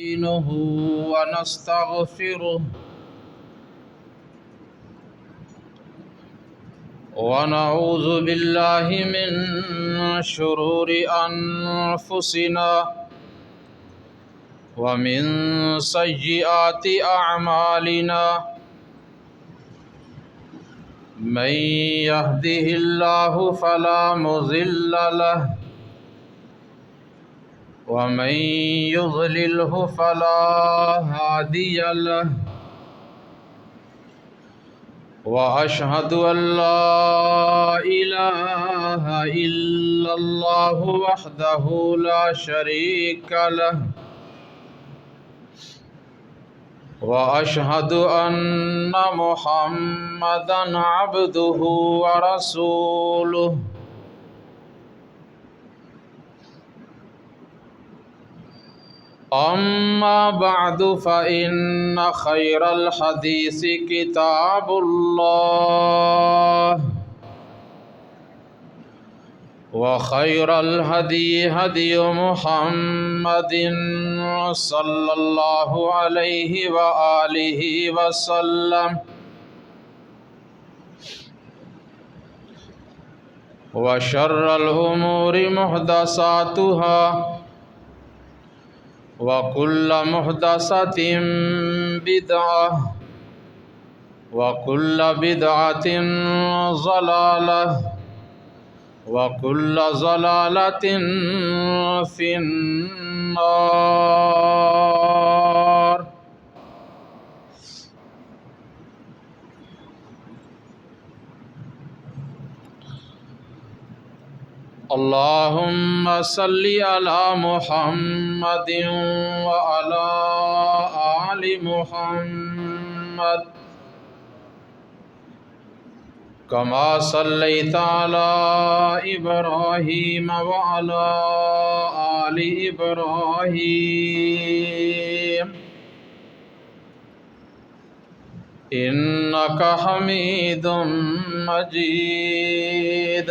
نستعينه ونستغفره ونعوذ بالله من شرور أنفسنا ومن سيئات أعمالنا من يهده الله فلا مضل له ومن يضلله فلا هادي له وأشهد أن لا إله إلا الله وحده لا شريك له وأشهد أن محمدًا عبده ورسوله أما بعد فإن خير الحديث كتاب الله وخير الهدي هدي محمد صلى الله عليه وآله وسلم وشر الأمور محدثاتها وكل محدثة بدعة وكل بدعة ضلالة وكل ضلالة في النار اللهم صل على محمد وعلى آل محمد كما صليت على إبراهيم وعلى آل إبراهيم إنك حميد مجيد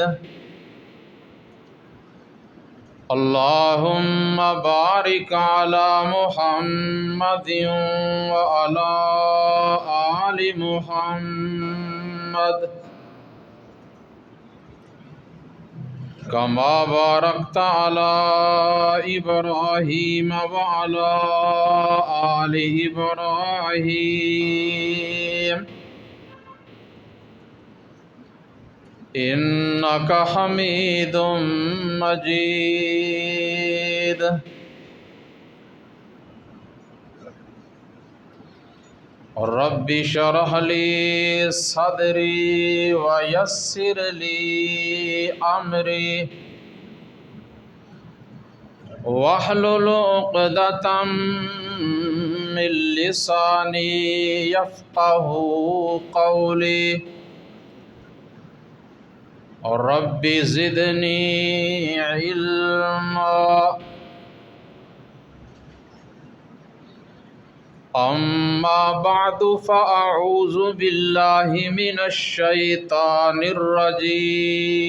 اللهم بارك على محمد وعلى آل محمد كما باركت على إبراهيم وعلى آل إبراهيم إنك حميد مجيد رب اشرح لي صدري ويسر لي أمري واحلل عقدة من لساني يفقه قولي رب زدني علما أما بعد فأعوذ بالله من الشيطان الرجيم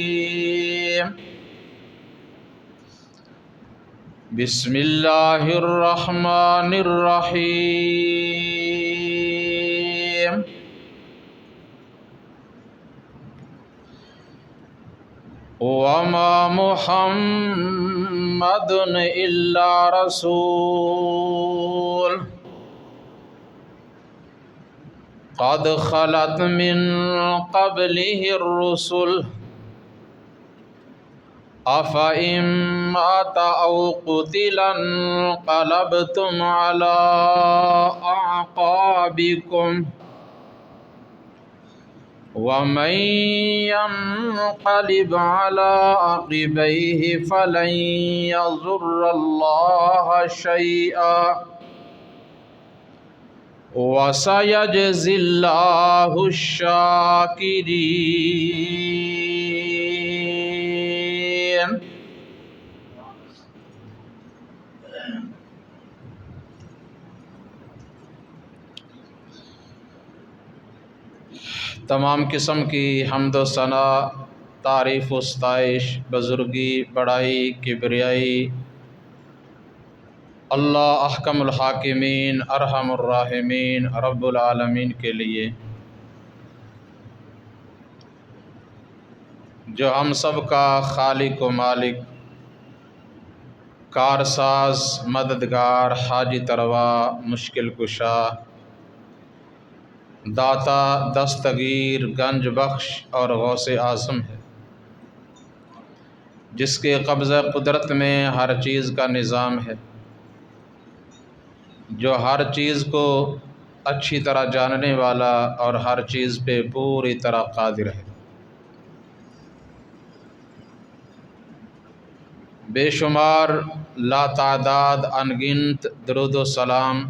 بسم الله الرحمن الرحيم وما محمد إلا رسول قد خلت من قبله الرسل أفإن مات أو قتل انقلبتم على أعقابكم ومن ينقلب على عقبيه فلن يضر الله شيئا وسيجزي الله الشاكرين تمام قسم کی حمد و ثنا، تعریف و ستائش، بزرگی، بڑائی، کبریائی اللہ احکم الحاکمین ارحم الراحمین رب العالمین کے لیے جو ہم سب کا خالق و مالک، کارساز، مددگار، حاجت روا، مشکل کشا، داتا، دستگیر، گنج بخش اور غوث اعظم ہے، جس کے قبضہ قدرت میں ہر چیز کا نظام ہے، جو ہر چیز کو اچھی طرح جاننے والا اور ہر چیز پہ پوری طرح قادر ہے۔ بے شمار لا تعداد انگنت درود و سلام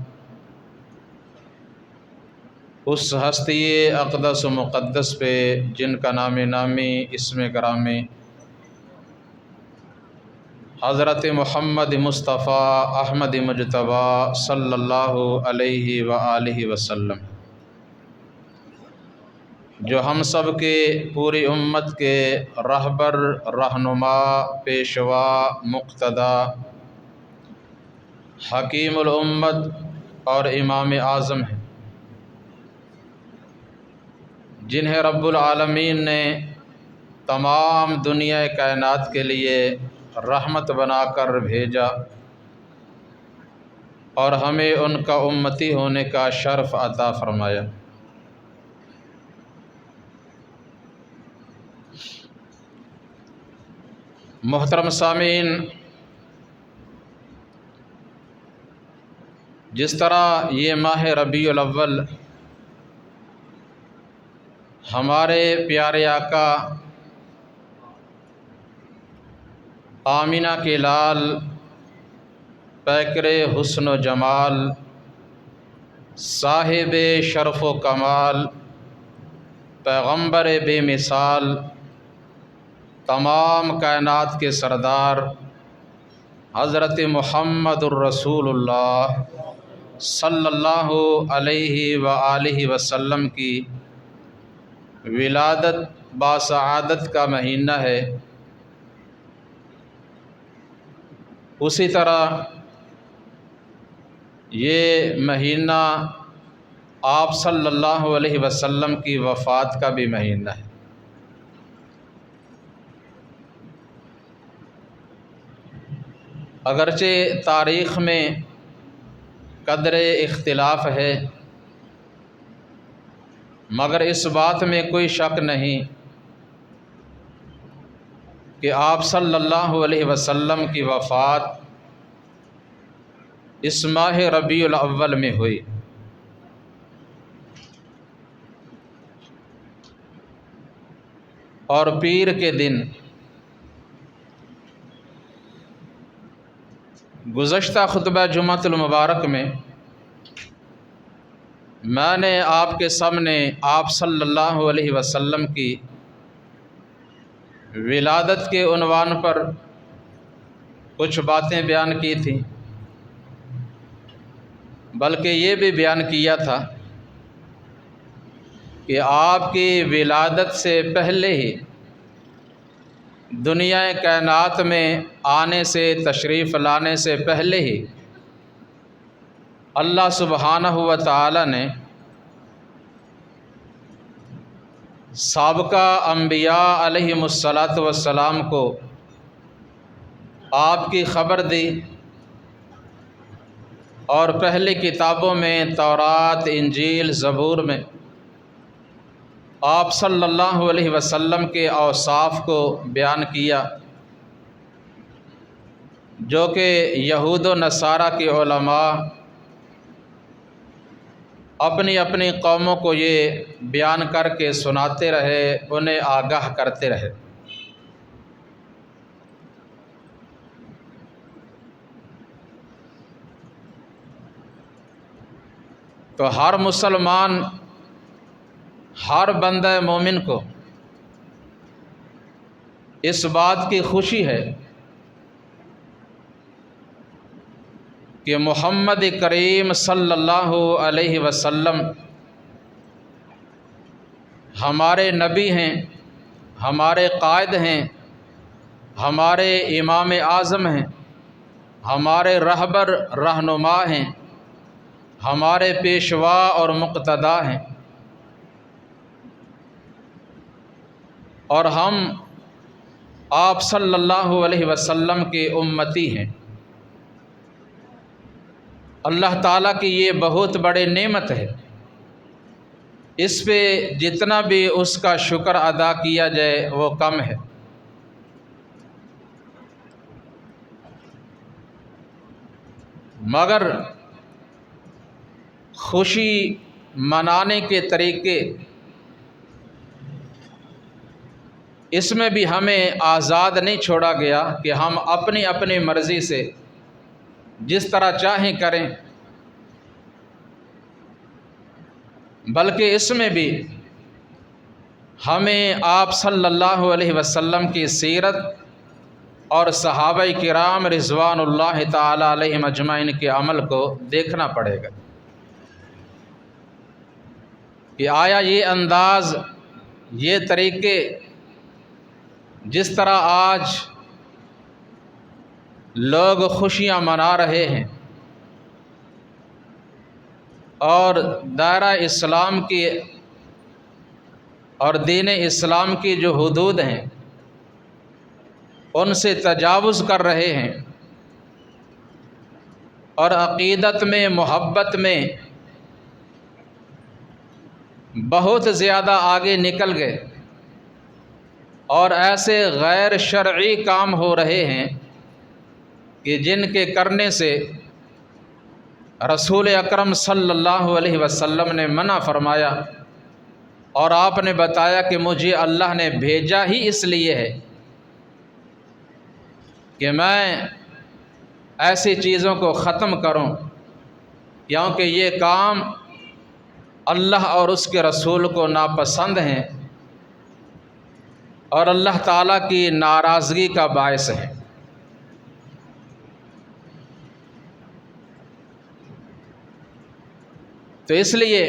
اس ہستی اقدس و مقدس پہ جن کا نام نامی اسم گرامی حضرت محمد مصطفیٰ احمد مجتبیٰ صلی اللہ علیہ وآلہ وسلم، جو ہم سب کے پوری امت کے رہبر، رہنما، پیشوا، مقتدا، حکیم الامت اور امام اعظم ہیں، جنہیں رب العالمین نے تمام دنیا کائنات کے لیے رحمت بنا کر بھیجا اور ہمیں ان کا امتی ہونے کا شرف عطا فرمایا۔ محترم سامعین، جس طرح یہ ماہ ربیع الاول ہمارے پیارے آقا آمینہ کے لال، پیکر حسن و جمال، صاحب شرف و کمال، پیغمبر بے مثال، تمام کائنات کے سردار حضرت محمد الرسول اللہ صلی اللہ علیہ وآلہ وسلم کی ولادت باسعادت کا مہینہ ہے، اسی طرح یہ مہینہ آپ صلی اللہ علیہ وسلم کی وفات کا بھی مہینہ ہے۔ اگرچہ تاریخ میں قدر اختلاف ہے، مگر اس بات میں کوئی شک نہیں کہ آپ صلی اللہ علیہ وسلم کی وفات اس ماہ ربیع الاول میں ہوئی، اور پیر کے دن گزشتہ خطبہ جمعۃ المبارک میں میں نے آپ کے سامنے آپ صلی اللہ علیہ وسلم کی ولادت کے عنوان پر کچھ باتیں بیان کی تھیں، بلکہ یہ بھی بیان کیا تھا کہ آپ کی ولادت سے پہلے ہی دنیا کائنات میں آنے سے، تشریف لانے سے پہلے ہی اللہ سبحانہ و تعالی نے سابقہ انبیاء علیہم الصلاۃ والسلام کو آپ کی خبر دی، اور پہلی کتابوں میں تورات، انجیل، زبور میں آپ صلی اللہ علیہ وسلم کے اوصاف کو بیان کیا، جو کہ یہود و نصارہ کے علماء اپنی اپنی قوموں کو یہ بیان کر کے سناتے رہے، انہیں آگاہ کرتے رہے۔ تو ہر مسلمان، ہر بندہ مومن کو اس بات کی خوشی ہے کہ محمد کریم صلی اللہ علیہ وسلم ہمارے نبی ہیں، ہمارے قائد ہیں، ہمارے امام اعظم ہیں، ہمارے رہبر رہنما ہیں، ہمارے پیشوا اور مقتدا ہیں، اور ہم آپ صلی اللہ علیہ وسلم کے امتی ہیں۔ اللہ تعالیٰ کی یہ بہت بڑی نعمت ہے، اس پہ جتنا بھی اس کا شکر ادا کیا جائے وہ کم ہے۔ مگر خوشی منانے کے طریقے، اس میں بھی ہمیں آزاد نہیں چھوڑا گیا کہ ہم اپنی اپنی مرضی سے جس طرح چاہیں کریں، بلکہ اس میں بھی ہمیں آپ صلی اللہ علیہ وسلم کی سیرت اور صحابہ کرام رضوان اللہ تعالی علیہم اجمعین کے عمل کو دیکھنا پڑے گا کہ آیا یہ انداز، یہ طریقے جس طرح آج لوگ خوشیاں منا رہے ہیں اور دائرہ اسلام کی اور دین اسلام کی جو حدود ہیں ان سے تجاوز کر رہے ہیں اور عقیدت میں، محبت میں بہت زیادہ آگے نکل گئے اور ایسے غیر شرعی کام ہو رہے ہیں کہ جن کے کرنے سے رسول اکرم صلی اللہ علیہ وسلم نے منع فرمایا، اور آپ نے بتایا کہ مجھے اللہ نے بھیجا ہی اس لیے ہے کہ میں ایسی چیزوں کو ختم کروں، کیونکہ یہ کام اللہ اور اس کے رسول کو ناپسند ہیں اور اللہ تعالیٰ کی ناراضگی کا باعث ہے۔ تو اس لیے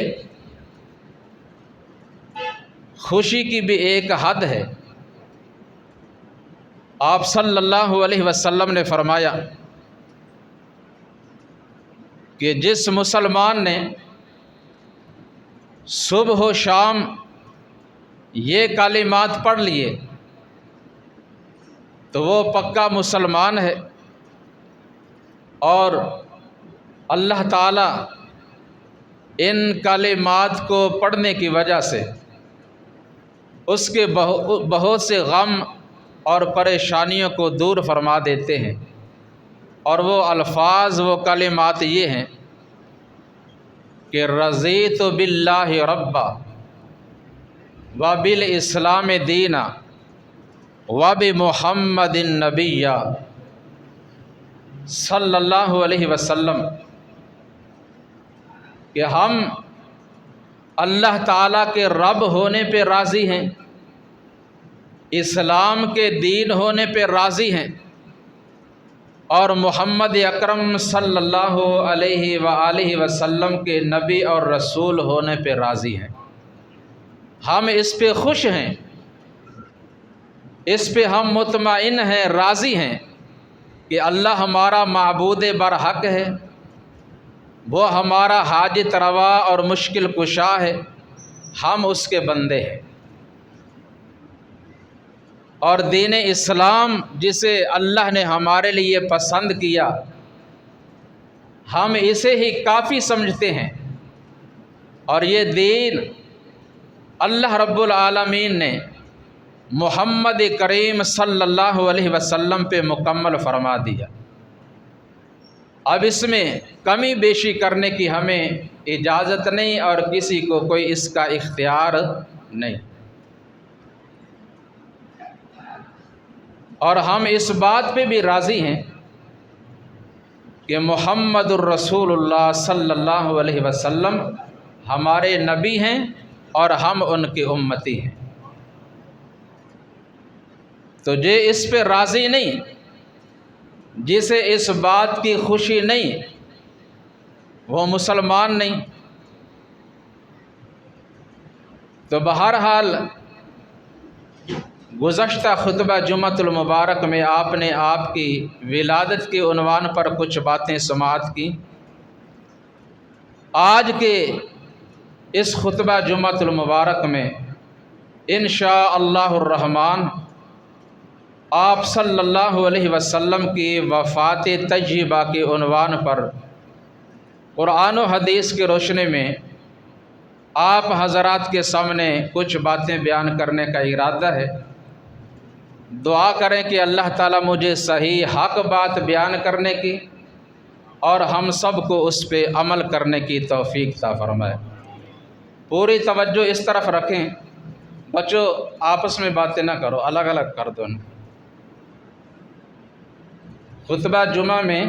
خوشی کی بھی ایک حد ہے۔ آپ صلی اللہ علیہ وسلم نے فرمایا کہ جس مسلمان نے صبح و شام یہ کلمات پڑھ لیے تو وہ پکا مسلمان ہے، اور اللہ تعالیٰ ان کلمات کو پڑھنے کی وجہ سے اس کے بہت سے غم اور پریشانیوں کو دور فرما دیتے ہیں، اور وہ الفاظ، وہ کلمات یہ ہیں کہ رضیت باللہ ربا وبالاسلام دینا وبمحمد نبیا صلی اللہ علیہ وسلم، کہ ہم اللہ تعالیٰ کے رب ہونے پہ راضی ہیں، اسلام کے دین ہونے پہ راضی ہیں، اور محمد اکرم صلی اللہ علیہ وآلہ وسلم کے نبی اور رسول ہونے پہ راضی ہیں۔ ہم اس پہ خوش ہیں، اس پہ ہم مطمئن ہیں، راضی ہیں کہ اللہ ہمارا معبود برحق ہے، وہ ہمارا حاجت روا اور مشکل کشا ہے، ہم اس کے بندے ہیں، اور دین اسلام جسے اللہ نے ہمارے لیے پسند کیا ہم اسے ہی کافی سمجھتے ہیں، اور یہ دین اللہ رب العالمین نے محمد کریم صلی اللہ علیہ وسلم پہ مکمل فرما دیا۔ اب اس میں کمی بیشی کرنے کی ہمیں اجازت نہیں، اور کسی کو کوئی اس کا اختیار نہیں، اور ہم اس بات پہ بھی راضی ہیں کہ محمد الرسول اللہ صلی اللہ علیہ وسلم ہمارے نبی ہیں اور ہم ان کے امتی ہیں۔ تو جو اس پہ راضی نہیں، جسے اس بات کی خوشی نہیں، وہ مسلمان نہیں۔ تو بہرحال گزشتہ خطبہ جمعۃ المبارک میں آپ نے آپ کی ولادت کے عنوان پر کچھ باتیں سماعت کی۔ آج کے اس خطبہ جمعۃ المبارک میں انشاء اللہ الرحمن آپ صلی اللہ علیہ وسلم کی وفات طیبہ کے عنوان پر قرآن و حدیث کی روشنی میں آپ حضرات کے سامنے کچھ باتیں بیان کرنے کا ارادہ ہے۔ دعا کریں کہ اللہ تعالیٰ مجھے صحیح حق بات بیان کرنے کی اور ہم سب کو اس پہ عمل کرنے کی توفیق عطا فرمائے۔ پوری توجہ اس طرف رکھیں، بچوں آپس میں باتیں نہ کرو، الگ الگ کر دو۔ خطبہ جمعہ میں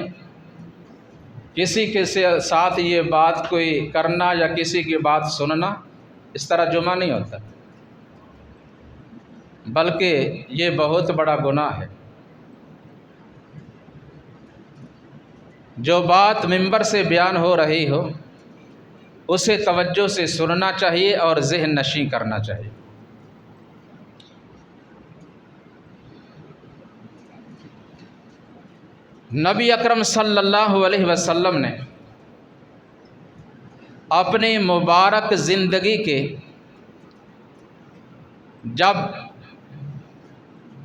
کسی کے ساتھ یہ بات کوئی کرنا یا کسی کی بات سننا، اس طرح جمعہ نہیں ہوتا، بلکہ یہ بہت بڑا گناہ ہے۔ جو بات منبر سے بیان ہو رہی ہو اسے توجہ سے سننا چاہیے اور ذہن نشین کرنا چاہیے۔ نبی اکرم صلی اللہ علیہ وسلم نے اپنی مبارک زندگی کے جب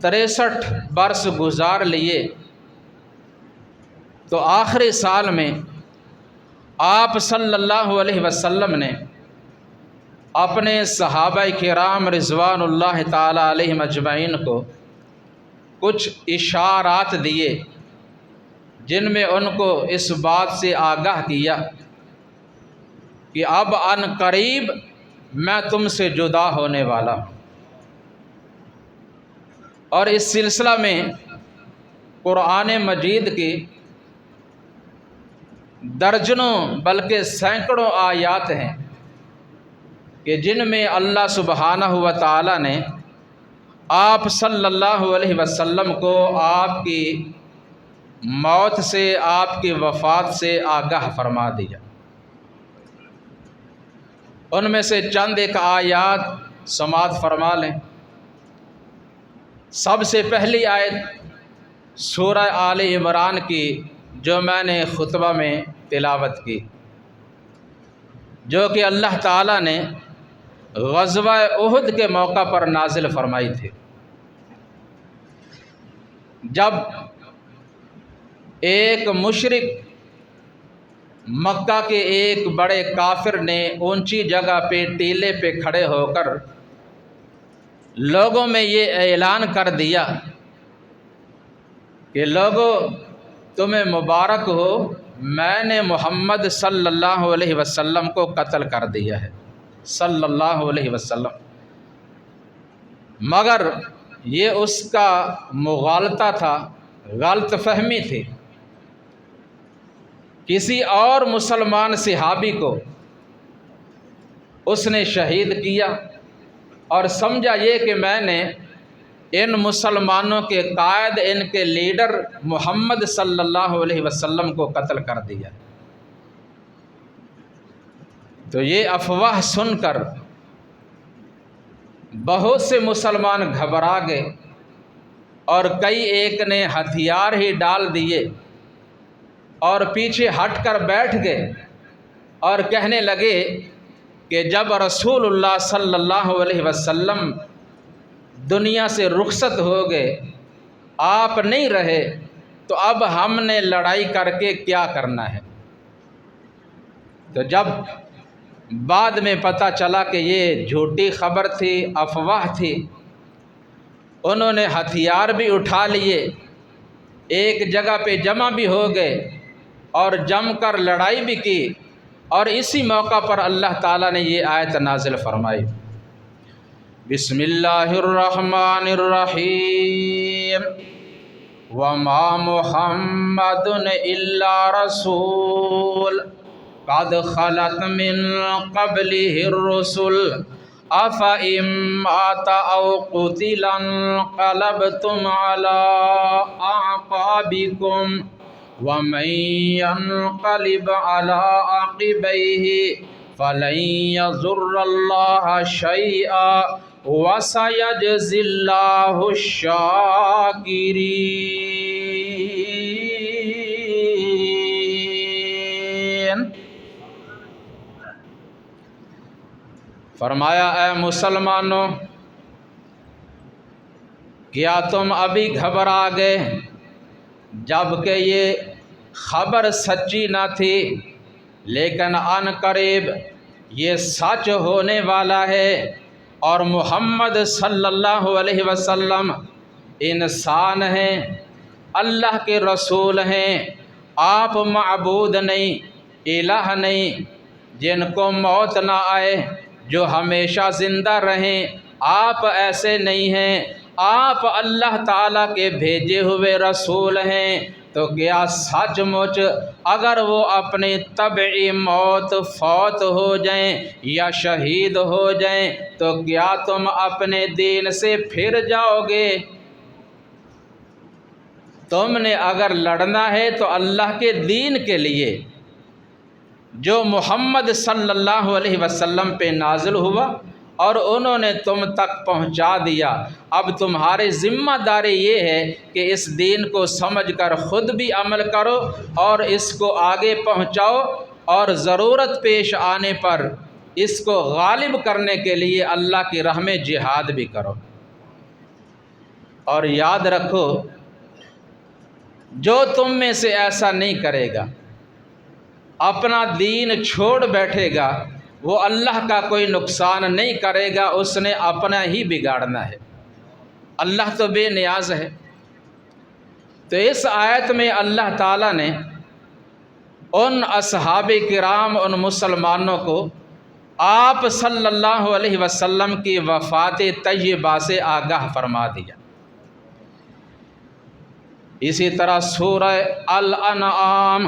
63 برس گزار لیے تو آخری سال میں آپ صلی اللہ علیہ وسلم نے اپنے صحابہ کرام رضوان اللہ تعالی علیہم اجمعین کو کچھ اشارات دیے، جن میں ان کو اس بات سے آگاہ کیا کہ اب عن قریب میں تم سے جدا ہونے والا ہوں۔ اور اس سلسلہ میں قرآن مجید کی درجنوں بلکہ سینکڑوں آیات ہیں کہ جن میں اللہ سبحانہ و تعالی نے آپ صلی اللہ علیہ وسلم کو آپ کی موت سے، آپ کی وفات سے آگاہ فرما دیا۔ ان میں سے چند ایک آیات سماعت فرما لیں۔ سب سے پہلی آیت سورہ آل عمران کی جو میں نے خطبہ میں تلاوت کی، جو کہ اللہ تعالیٰ نے غزوہ احد کے موقع پر نازل فرمائی تھی، جب ایک مشرک مکہ کے ایک بڑے کافر نے اونچی جگہ پہ ٹیلے پہ کھڑے ہو کر لوگوں میں یہ اعلان کر دیا کہ لوگوں تمہیں مبارک ہو، میں نے محمد صلی اللہ علیہ وسلم کو قتل کر دیا ہے، صلی اللہ علیہ وسلم۔ مگر یہ اس کا مغالطہ تھا، غلط فہمی تھی۔ کسی اور مسلمان صحابی کو اس نے شہید کیا اور سمجھا یہ کہ میں نے ان مسلمانوں کے قائد، ان کے لیڈر محمد صلی اللہ علیہ وسلم کو قتل کر دیا۔ تو یہ افواہ سن کر بہت سے مسلمان گھبرا گئے اور کئی ایک نے ہتھیار ہی ڈال دیے اور پیچھے ہٹ کر بیٹھ گئے اور کہنے لگے کہ جب رسول اللہ صلی اللہ علیہ وسلم دنیا سے رخصت ہو گئے، آپ نہیں رہے، تو اب ہم نے لڑائی کر کے کیا کرنا ہے۔ تو جب بعد میں پتہ چلا کہ یہ جھوٹی خبر تھی، افواہ تھی، انہوں نے ہتھیار بھی اٹھا لیے، ایک جگہ پہ جمع بھی ہو گئے اور جم کر لڑائی بھی کی، اور اسی موقع پر اللہ تعالیٰ نے یہ آیت نازل فرمائی، بسم اللہ الرحمن الرحیم، وما محمد الا رسول قد خلت من قبلہ الرسل افإن مات او قتل انقلبتم على اعقابکم ومن ينقلب على عقبيه فلن يضر الله شيئا وَسَيَجْزِي اللَّهُ الشَّاكِرِينَ۔ فرمایا اے مسلمانوں، کیا تم ابھی گھبرا گئے جب کہ یہ خبر سچی نہ تھی، لیکن عن قریب یہ سچ ہونے والا ہے، اور محمد صلی اللہ علیہ وسلم انسان ہیں، اللہ کے رسول ہیں، آپ معبود نہیں، الہ نہیں، جن کو موت نہ آئے، جو ہمیشہ زندہ رہیں، آپ ایسے نہیں ہیں، آپ اللہ تعالیٰ کے بھیجے ہوئے رسول ہیں۔ تو کیا سچ مچ اگر وہ اپنی طبعی موت فوت ہو جائیں یا شہید ہو جائیں تو کیا تم اپنے دین سے پھر جاؤ گے؟ تم نے اگر لڑنا ہے تو اللہ کے دین کے لیے جو محمد صلی اللہ علیہ وسلم پہ نازل ہوا اور انہوں نے تم تک پہنچا دیا۔ اب تمہاری ذمہ داری یہ ہے کہ اس دین کو سمجھ کر خود بھی عمل کرو اور اس کو آگے پہنچاؤ، اور ضرورت پیش آنے پر اس کو غالب کرنے کے لیے اللہ کی راہ میں جہاد بھی کرو۔ اور یاد رکھو، جو تم میں سے ایسا نہیں کرے گا، اپنا دین چھوڑ بیٹھے گا، وہ اللہ کا کوئی نقصان نہیں کرے گا، اس نے اپنا ہی بگاڑنا ہے۔ اللہ تو بے نیاز ہے۔ تو اس آیت میں اللہ تعالیٰ نے ان اصحاب کرام، ان مسلمانوں کو آپ صلی اللہ علیہ وسلم کی وفات طیبہ سے آگاہ فرما دیا۔ اسی طرح سورہ الانعام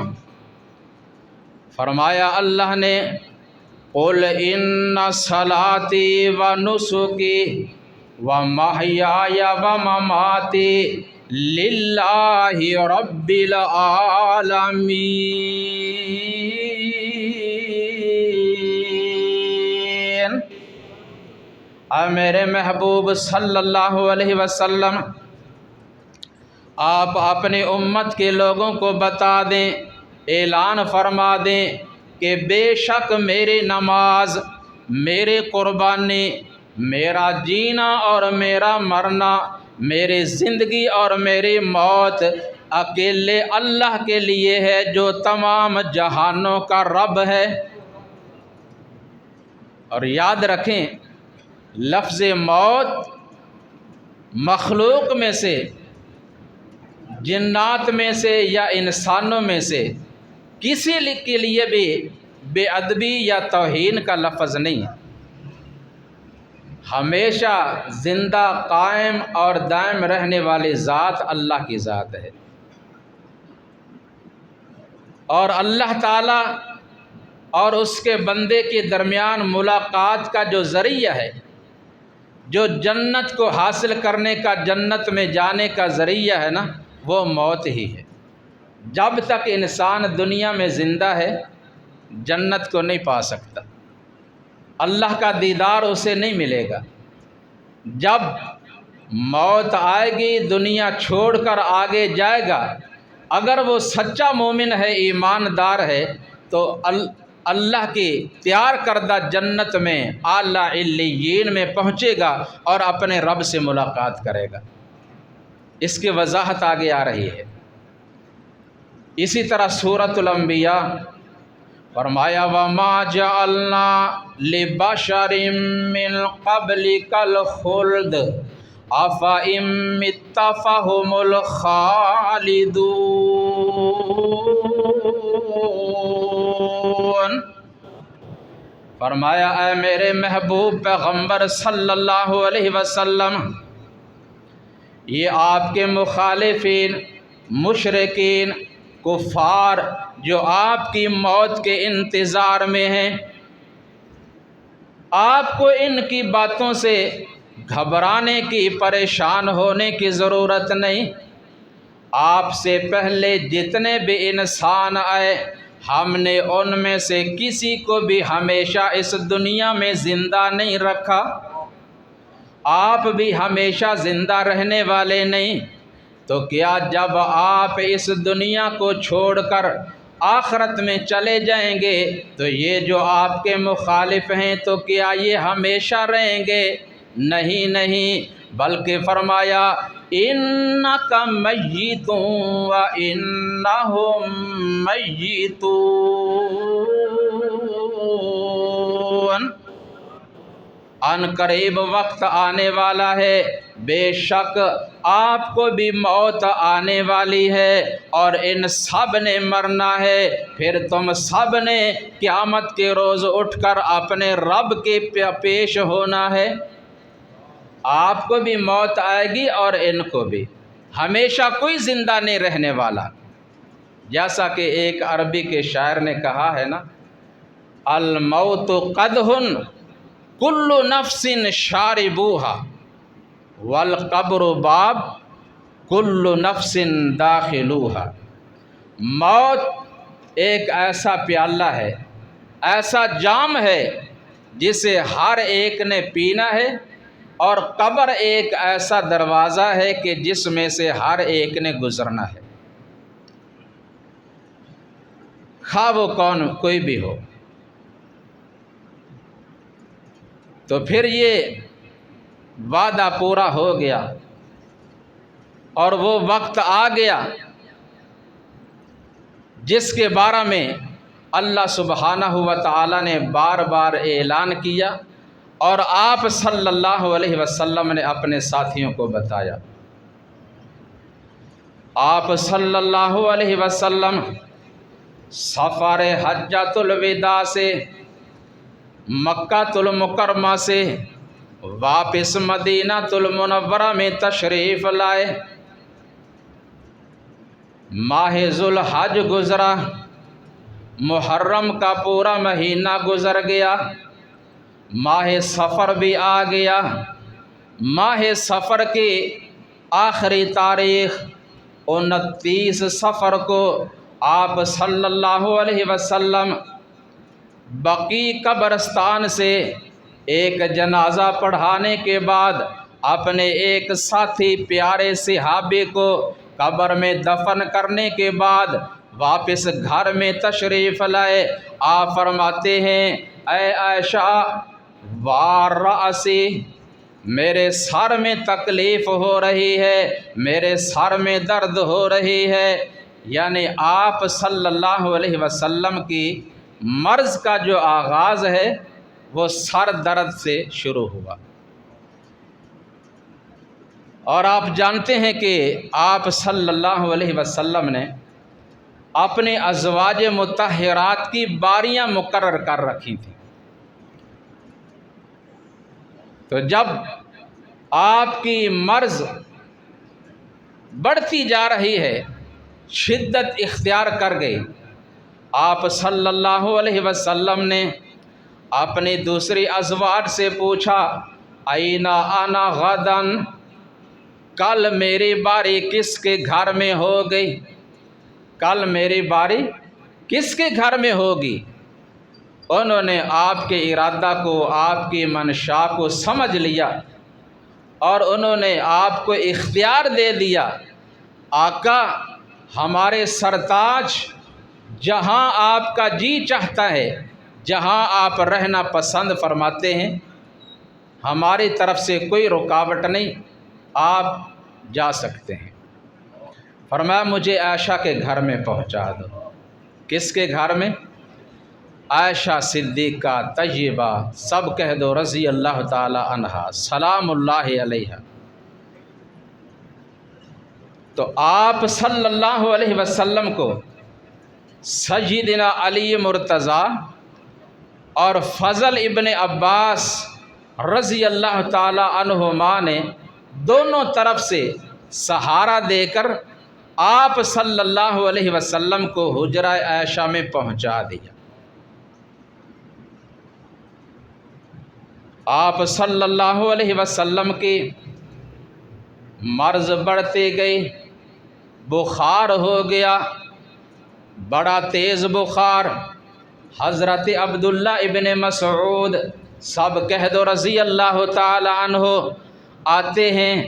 فرمایا اللہ نے، قُلْ إِنَّ صَلَاتِي وَنُسُكِي وَمَحْيَايَ وَمَمَاتِي لِلَّهِ رَبِّ الْعَالَمِينَ۔ اے میرے محبوب صلی اللہ علیہ وسلم، آپ اپنی امت کے لوگوں کو بتا دیں، اعلان فرما دیں کہ بے شک میری نماز، میری قربانی، میرا جینا اور میرا مرنا، میری زندگی اور میری موت اکیلے اللہ کے لیے ہے جو تمام جہانوں کا رب ہے۔ اور یاد رکھیں، لفظ موت مخلوق میں سے، جنات میں سے یا انسانوں میں سے کسی کے لیے بھی بے ادبی یا توہین کا لفظ نہیں ہے۔ ہمیشہ زندہ، قائم اور دائم رہنے والی ذات اللہ کی ذات ہے، اور اللہ تعالیٰ اور اس کے بندے کے درمیان ملاقات کا جو ذریعہ ہے، جو جنت کو حاصل کرنے کا، جنت میں جانے کا ذریعہ ہے نا، وہ موت ہی ہے۔ جب تک انسان دنیا میں زندہ ہے جنت کو نہیں پا سکتا، اللہ کا دیدار اسے نہیں ملے گا۔ جب موت آئے گی، دنیا چھوڑ کر آگے جائے گا، اگر وہ سچا مومن ہے، ایماندار ہے، تو اللہ کی تیار کردہ جنت میں اعلیٰ علیین میں پہنچے گا اور اپنے رب سے ملاقات کرے گا۔ اس کی وضاحت آگے آ رہی ہے۔ اسی طرح سورۃ الانبیاء فرمایا، وَمَا جَعَلْنَا لِبَشَرٍ مِّن قَبْلِكَ الْخُلْدَ أَفَإِن مِّتَّ فَهُمُ الْخَالِدُونَ۔ فرمایا اے میرے محبوب پیغمبر صلی اللہ علیہ وسلم، یہ آپ کے مخالفین، مشرکین، کفار جو آپ کی موت کے انتظار میں ہیں، آپ کو ان کی باتوں سے گھبرانے کی، پریشان ہونے کی ضرورت نہیں۔ آپ سے پہلے جتنے بھی انسان آئے، ہم نے ان میں سے کسی کو بھی ہمیشہ اس دنیا میں زندہ نہیں رکھا، آپ بھی ہمیشہ زندہ رہنے والے نہیں، تو کیا جب آپ اس دنیا کو چھوڑ کر آخرت میں چلے جائیں گے تو یہ جو آپ کے مخالف ہیں تو کیا یہ ہمیشہ رہیں گے؟ نہیں نہیں، بلکہ فرمایا اِنَّکَ مَیِّتٌ وَإِنَّهُم مَّیِّتُونَ، ان قریب وقت آنے والا ہے، بے شک آپ کو بھی موت آنے والی ہے اور ان سب نے مرنا ہے، پھر تم سب نے قیامت کے روز اٹھ کر اپنے رب کے پیش ہونا ہے۔ آپ کو بھی موت آئے گی اور ان کو بھی، ہمیشہ کوئی زندہ نہیں رہنے والا۔ جیسا کہ ایک عربی کے شاعر نے کہا ہے نا، الموت قدح کل نفس شاربوہا والقبر باب کل نفس داخلوہا۔ موت ایک ایسا پیالہ ہے، ایسا جام ہے جسے ہر ایک نے پینا ہے، اور قبر ایک ایسا دروازہ ہے کہ جس میں سے ہر ایک نے گزرنا ہے، خواہ وہ کوئی بھی ہو۔ تو پھر یہ وعدہ پورا ہو گیا اور وہ وقت آ گیا جس کے بارے میں اللہ سبحانہ و تعالی نے بار بار اعلان کیا اور آپ صلی اللہ علیہ وسلم نے اپنے ساتھیوں کو بتایا۔ آپ صلی اللہ علیہ وسلم سفر حجۃ الوداع سے مکہ المکرمہ سے واپس مدینہ المنورہ میں تشریف لائے۔ ماہ ذوالحج گزرا، محرم کا پورا مہینہ گزر گیا، ماہ صفر بھی آ گیا۔ ماہ صفر کی آخری تاریخ 29 صفر کو آپ صلی اللہ علیہ وسلم بقیع قبرستان سے ایک جنازہ پڑھانے کے بعد اپنے ایک ساتھی پیارے صحابی کو قبر میں دفن کرنے کے بعد واپس گھر میں تشریف لائے۔ آپ فرماتے ہیں، اے عائشہ وَرَأْسِی، میرے سر میں تکلیف ہو رہی ہے، میرے سر میں درد ہو رہی ہے۔ یعنی آپ صلی اللہ علیہ وسلم کی مرض کا جو آغاز ہے وہ سر درد سے شروع ہوا۔ اور آپ جانتے ہیں کہ آپ صلی اللہ علیہ وسلم نے اپنے ازواج مطہرات کی باریاں مقرر کر رکھی تھیں، تو جب آپ کی مرض بڑھتی جا رہی ہے، شدت اختیار کر گئی، آپ صلی اللہ علیہ وسلم نے اپنی دوسری ازواج سے پوچھا، اَیْنَ أَنَا غَدًا، کل میری باری کس کے گھر میں ہو گئی؟ کل میری باری کس کے گھر میں ہوگی؟ انہوں نے آپ کے ارادہ کو، آپ کی منشا کو سمجھ لیا اور انہوں نے آپ کو اختیار دے دیا، آقا ہمارے سرتاج، جہاں آپ کا جی چاہتا ہے، جہاں آپ رہنا پسند فرماتے ہیں، ہماری طرف سے کوئی رکاوٹ نہیں، آپ جا سکتے ہیں۔ فرمایا مجھے عائشہ کے گھر میں پہنچا دو۔ کس کے گھر میں؟ عائشہ صدیقہ طیبہ، سب کہہ دو رضی اللہ تعالی عنہا، سلام اللہ علیہا۔ تو آپ صلی اللہ علیہ وسلم کو سیدنا علی مرتضیٰ اور فضل ابن عباس رضی اللہ تعالی عنہما نے دونوں طرف سے سہارا دے کر آپ صلی اللہ علیہ وسلم کو حجرہ عائشہ میں پہنچا دیا۔ آپ صلی اللہ علیہ وسلم کی مرض بڑھتی گئی، بخار ہو گیا، بڑا تیز بخار۔ حضرت عبداللہ ابن مسعود، سب کہہ دو رضی اللہ تعالی عنہ، آتے ہیں،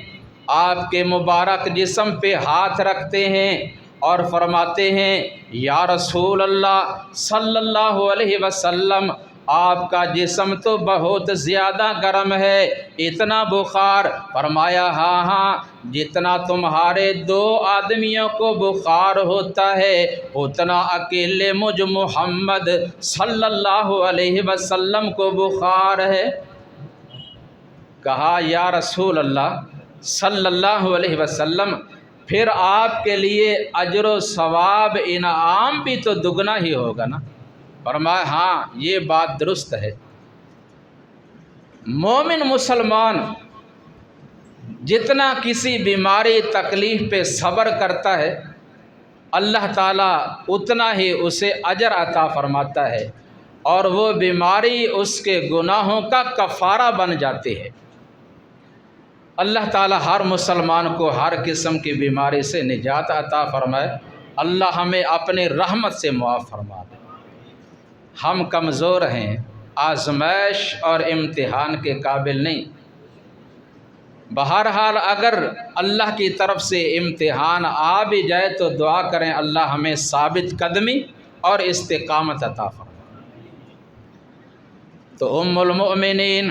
آپ کے مبارک جسم پہ ہاتھ رکھتے ہیں اور فرماتے ہیں یا رسول اللہ صلی اللہ علیہ وسلم، آپ کا جسم تو بہت زیادہ گرم ہے، اتنا بخار؟ فرمایا ہاں ہاں، جتنا تمہارے 2 آدمیوں کو بخار ہوتا ہے اتنا اکیلے مجھ محمد صلی اللہ علیہ وسلم کو بخار ہے۔ کہا یا رسول اللہ صلی اللہ علیہ وسلم، پھر آپ کے لیے اجر و ثواب انعام بھی تو دگنا ہی ہوگا نا؟ فرمایا ہاں، یہ بات درست ہے۔ مومن مسلمان جتنا کسی بیماری تکلیف پہ صبر کرتا ہے اللہ تعالیٰ اتنا ہی اسے اجر عطا فرماتا ہے، اور وہ بیماری اس کے گناہوں کا کفارہ بن جاتی ہے۔ اللہ تعالیٰ ہر مسلمان کو ہر قسم کی بیماری سے نجات عطا فرمائے۔ اللہ ہمیں اپنی رحمت سے معاف فرما دے۔ ہم کمزور ہیں، آزمائش اور امتحان کے قابل نہیں۔ بہرحال اگر اللہ کی طرف سے امتحان آ بھی جائے تو دعا کریں اللہ ہمیں ثابت قدمی اور استقامت عطا فرمائے۔ تو ام المؤمنین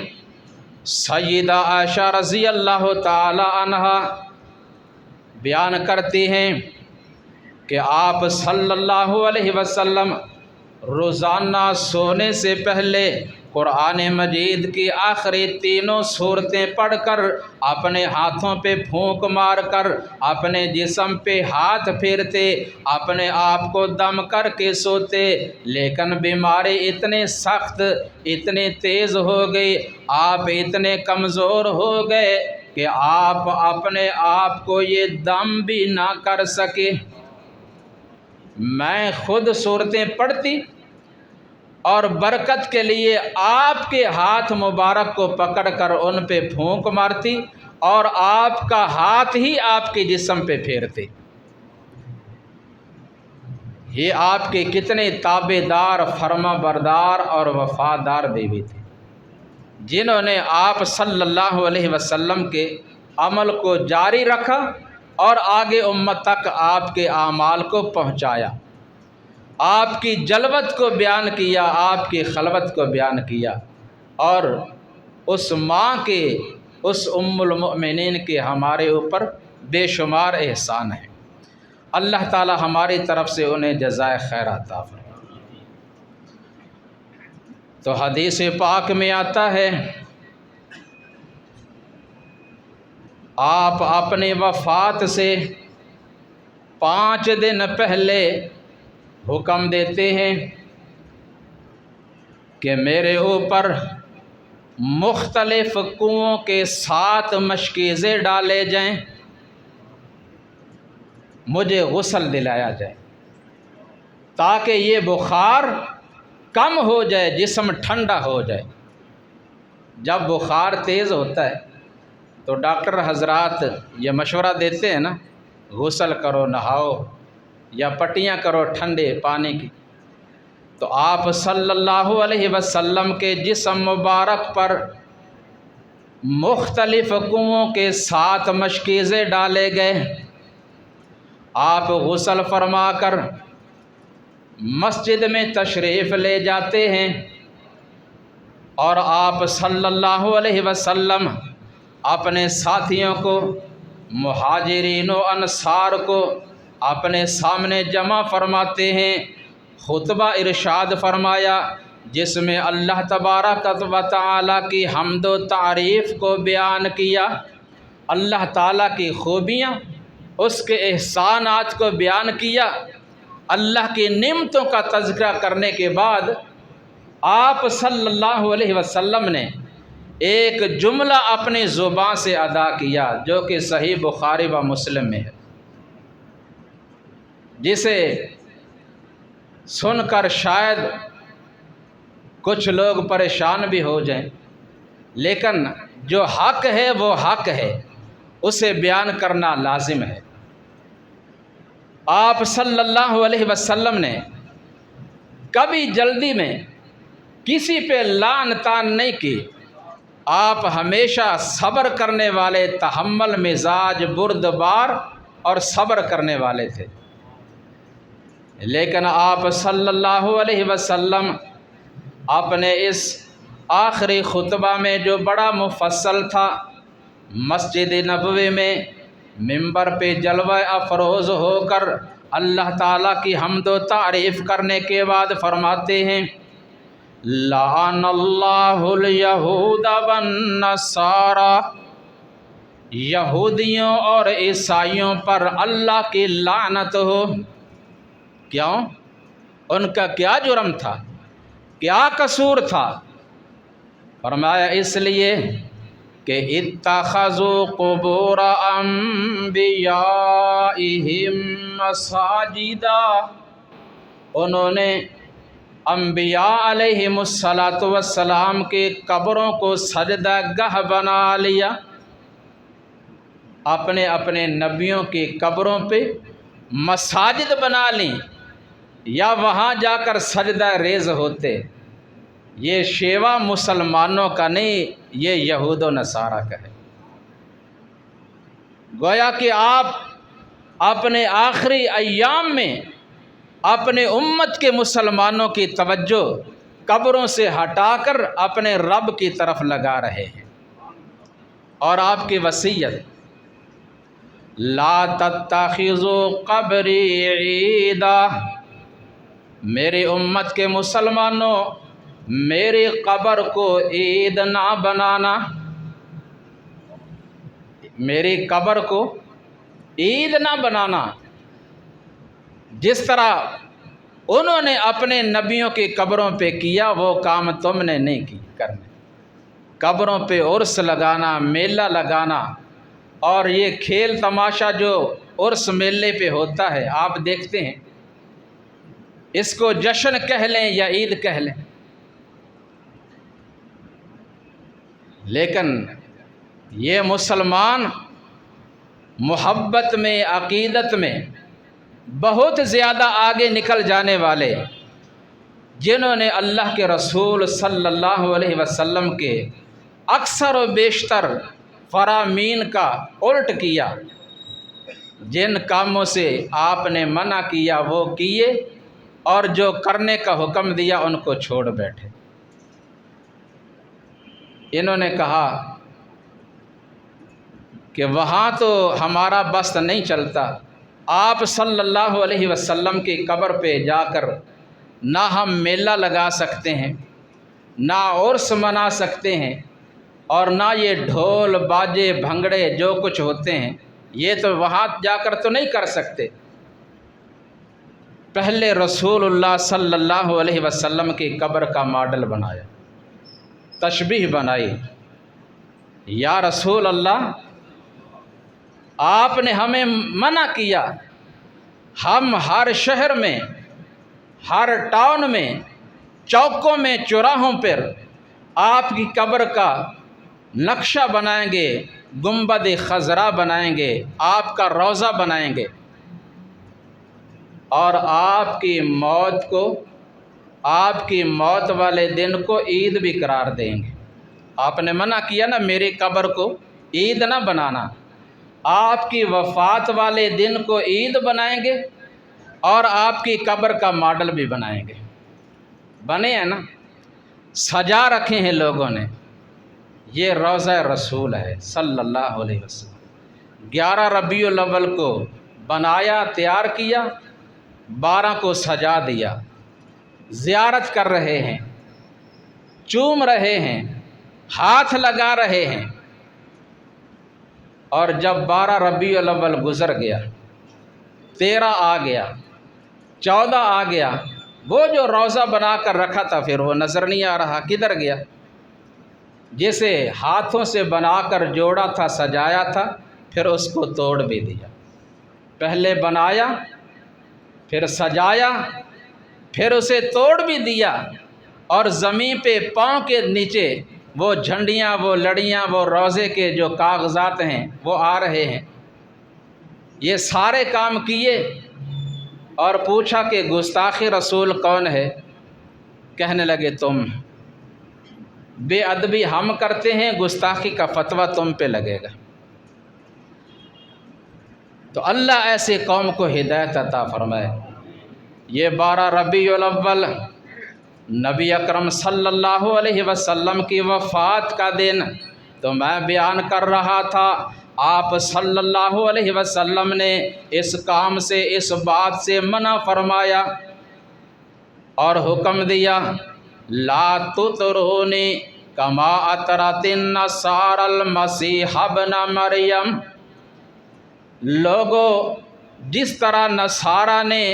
سیدہ عائشہ رضی اللہ تعالی عنہا بیان کرتی ہیں کہ آپ صلی اللہ علیہ وسلم روزانہ سونے سے پہلے قرآن مجید کی آخری 3 سورتیں پڑھ کر اپنے ہاتھوں پہ پھونک مار کر اپنے جسم پہ ہاتھ پھیرتے، اپنے آپ کو دم کر کے سوتے، لیکن بیماری اتنے سخت، اتنی تیز ہو گئی، آپ اتنے کمزور ہو گئے کہ آپ اپنے آپ کو یہ دم بھی نہ کر سکے۔ میں خود سورتیں پڑھتی اور برکت کے لیے آپ کے ہاتھ مبارک کو پکڑ کر ان پہ پھونک مارتی اور آپ کا ہاتھ ہی آپ کے جسم پہ پھیرتے۔ یہ آپ کے کتنے تابع دار، فرما بردار اور وفادار بیوی تھے، جنہوں نے آپ صلی اللہ علیہ وسلم کے عمل کو جاری رکھا اور آگے امت تک آپ کے اعمال کو پہنچایا، آپ کی جلوت کو بیان کیا، آپ کی خلوت کو بیان کیا، اور اس ماں کے، اس ام المؤمنین کے ہمارے اوپر بے شمار احسان ہیں۔ اللہ تعالی ہماری طرف سے انہیں جزائے خیر عطا فرمائے۔ تو حدیث پاک میں آتا ہے آپ اپنی وفات سے 5 دن پہلے حکم دیتے ہیں کہ میرے اوپر مختلف کنوؤں کے 7 مشکیزیں ڈالے جائیں، مجھے غسل دلایا جائے تاکہ یہ بخار کم ہو جائے، جسم ٹھنڈا ہو جائے۔ جب بخار تیز ہوتا ہے تو ڈاکٹر حضرات یہ مشورہ دیتے ہیں نا، غسل کرو، نہاؤ یا پٹیاں کرو ٹھنڈے پانی کی۔ تو آپ صلی اللہ علیہ وسلم کے جسم مبارک پر مختلف کنوؤں کے 7 مشکیزیں ڈالے گئے۔ آپ غسل فرما کر مسجد میں تشریف لے جاتے ہیں اور آپ صلی اللہ علیہ وسلم اپنے ساتھیوں کو، مہاجرین و انصار کو اپنے سامنے جمع فرماتے ہیں۔ خطبہ ارشاد فرمایا جس میں اللہ تبارک و تعالیٰ کی حمد و تعریف کو بیان کیا، اللہ تعالیٰ کی خوبیاں، اس کے احسانات کو بیان کیا۔ اللہ کی نعمتوں کا تذکرہ کرنے کے بعد آپ صلی اللہ علیہ وسلم نے ایک جملہ اپنی زبان سے ادا کیا جو کہ صحیح بخاری و مسلم میں ہے، جسے سن کر شاید کچھ لوگ پریشان بھی ہو جائیں، لیکن جو حق ہے وہ حق ہے، اسے بیان کرنا لازم ہے۔ آپ صلی اللہ علیہ وسلم نے کبھی جلدی میں کسی پہ لعن طعن نہیں کی، آپ ہمیشہ صبر کرنے والے، تحمل مزاج، بردبار اور صبر کرنے والے تھے۔ لیکن آپ صلی اللہ علیہ وسلم اپنے اس آخری خطبہ میں جو بڑا مفصل تھا، مسجد نبوی میں منبر پہ جلوہ افروز ہو کر اللہ تعالیٰ کی حمد و تعریف کرنے کے بعد فرماتے ہیں لعن اللہ الیہود والنصارى، یہودیوں اور عیسائیوں پر اللہ کی لعنت ہو۔ کیوں؟ ان کا کیا جرم تھا، کیا قصور تھا؟ فرمایا اس لیے کہ اتخذوا قبور انبیائہم مساجدا، انہوں نے انبیاء علیہم السلام کے قبروں کو سجدہ گاہ بنا لیا، اپنے اپنے نبیوں کی قبروں پہ مساجد بنا لیں یا وہاں جا کر سجدہ ریز ہوتے۔ یہ شیوا مسلمانوں کا نہیں، یہ یہود و نصارہ کا ہے۔ گویا کہ آپ اپنے آخری ایام میں اپنے امت کے مسلمانوں کی توجہ قبروں سے ہٹا کر اپنے رب کی طرف لگا رہے ہیں، اور آپ کی وصیت لا تتخذوا قبری عیدا، میری امت کے مسلمانوں میری قبر کو عید نہ بنانا، میری قبر کو عید نہ بنانا۔ جس طرح انہوں نے اپنے نبیوں کی قبروں پہ کیا وہ کام تم نے نہیں کی کرنے، قبروں پہ عرس لگانا، میلہ لگانا، اور یہ کھیل تماشا جو عرس میلے پہ ہوتا ہے آپ دیکھتے ہیں، اس کو جشن کہہ لیں یا عید کہہ لیں، لیکن یہ مسلمان محبت میں، عقیدت میں بہت زیادہ آگے نکل جانے والے، جنہوں نے اللہ کے رسول صلی اللہ علیہ وسلم کے اکثر و بیشتر فرامین کا الٹ کیا، جن کاموں سے آپ نے منع کیا وہ کیے، اور جو کرنے کا حکم دیا ان کو چھوڑ بیٹھے۔ انہوں نے کہا کہ وہاں تو ہمارا بس نہیں چلتا، آپ صلی اللہ علیہ وسلم کی قبر پہ جا کر نہ ہم میلہ لگا سکتے ہیں، نہ عرس منا سکتے ہیں، اور نہ یہ ڈھول باجے بھنگڑے جو کچھ ہوتے ہیں یہ تو وہاں جا کر تو نہیں کر سکتے۔ پہلے رسول اللہ صلی اللہ علیہ وسلم کی قبر کا ماڈل بنایا، تشبیہ بنائی، یا رسول اللہ آپ نے ہمیں منع کیا، ہم ہر شہر میں، ہر ٹاؤن میں، چوکوں میں، چوراہوں پر آپ کی قبر کا نقشہ بنائیں گے، گنبد خضرا بنائیں گے، آپ کا روضہ بنائیں گے، اور آپ کی موت کو، آپ کی موت والے دن کو عید بھی قرار دیں گے۔ آپ نے منع کیا نا میری قبر کو عید نہ بنانا، آپ کی وفات والے دن کو عید بنائیں گے اور آپ کی قبر کا ماڈل بھی بنائیں گے۔ بنے ہیں نا، سجا رکھے ہیں لوگوں نے، یہ روضہ رسول ہے صلی اللہ علیہ وسلم۔ 11 ربیع الاول کو بنایا، تیار کیا، 12 کو سجا دیا، زیارت کر رہے ہیں، چوم رہے ہیں، ہاتھ لگا رہے ہیں، اور جب 12 ربیع الاول گزر گیا، 13 آ گیا، 14 آ گیا، وہ جو روضہ بنا کر رکھا تھا پھر وہ نظر نہیں آ رہا، کدھر گیا؟ جسے ہاتھوں سے بنا کر جوڑا تھا، سجایا تھا، پھر اس کو توڑ بھی دیا۔ پہلے بنایا، پھر سجایا، پھر اسے توڑ بھی دیا، اور زمین پہ پاؤں کے نیچے وہ جھنڈیاں، وہ لڑیاں، وہ روضے کے جو کاغذات ہیں وہ آ رہے ہیں۔ یہ سارے کام کیے اور پوچھا کہ گستاخ رسول کون ہے؟ کہنے لگے تم۔ بے ادبی ہم کرتے ہیں، گستاخی کا فتویٰ تم پہ لگے گا۔ تو اللہ ایسے قوم کو ہدایت عطا فرمائے۔ یہ 12 ربیع الاول نبی اکرم صلی اللہ علیہ وسلم کی وفات کا دن، تو میں بیان کر رہا تھا، آپ صلی اللہ علیہ وسلم نے اس کام سے، اس بات سے منع فرمایا اور حکم دیا، لا تطرونی کما اطرت النصارى المسیح ابن مریم، لوگوں جس طرح نصارہ نے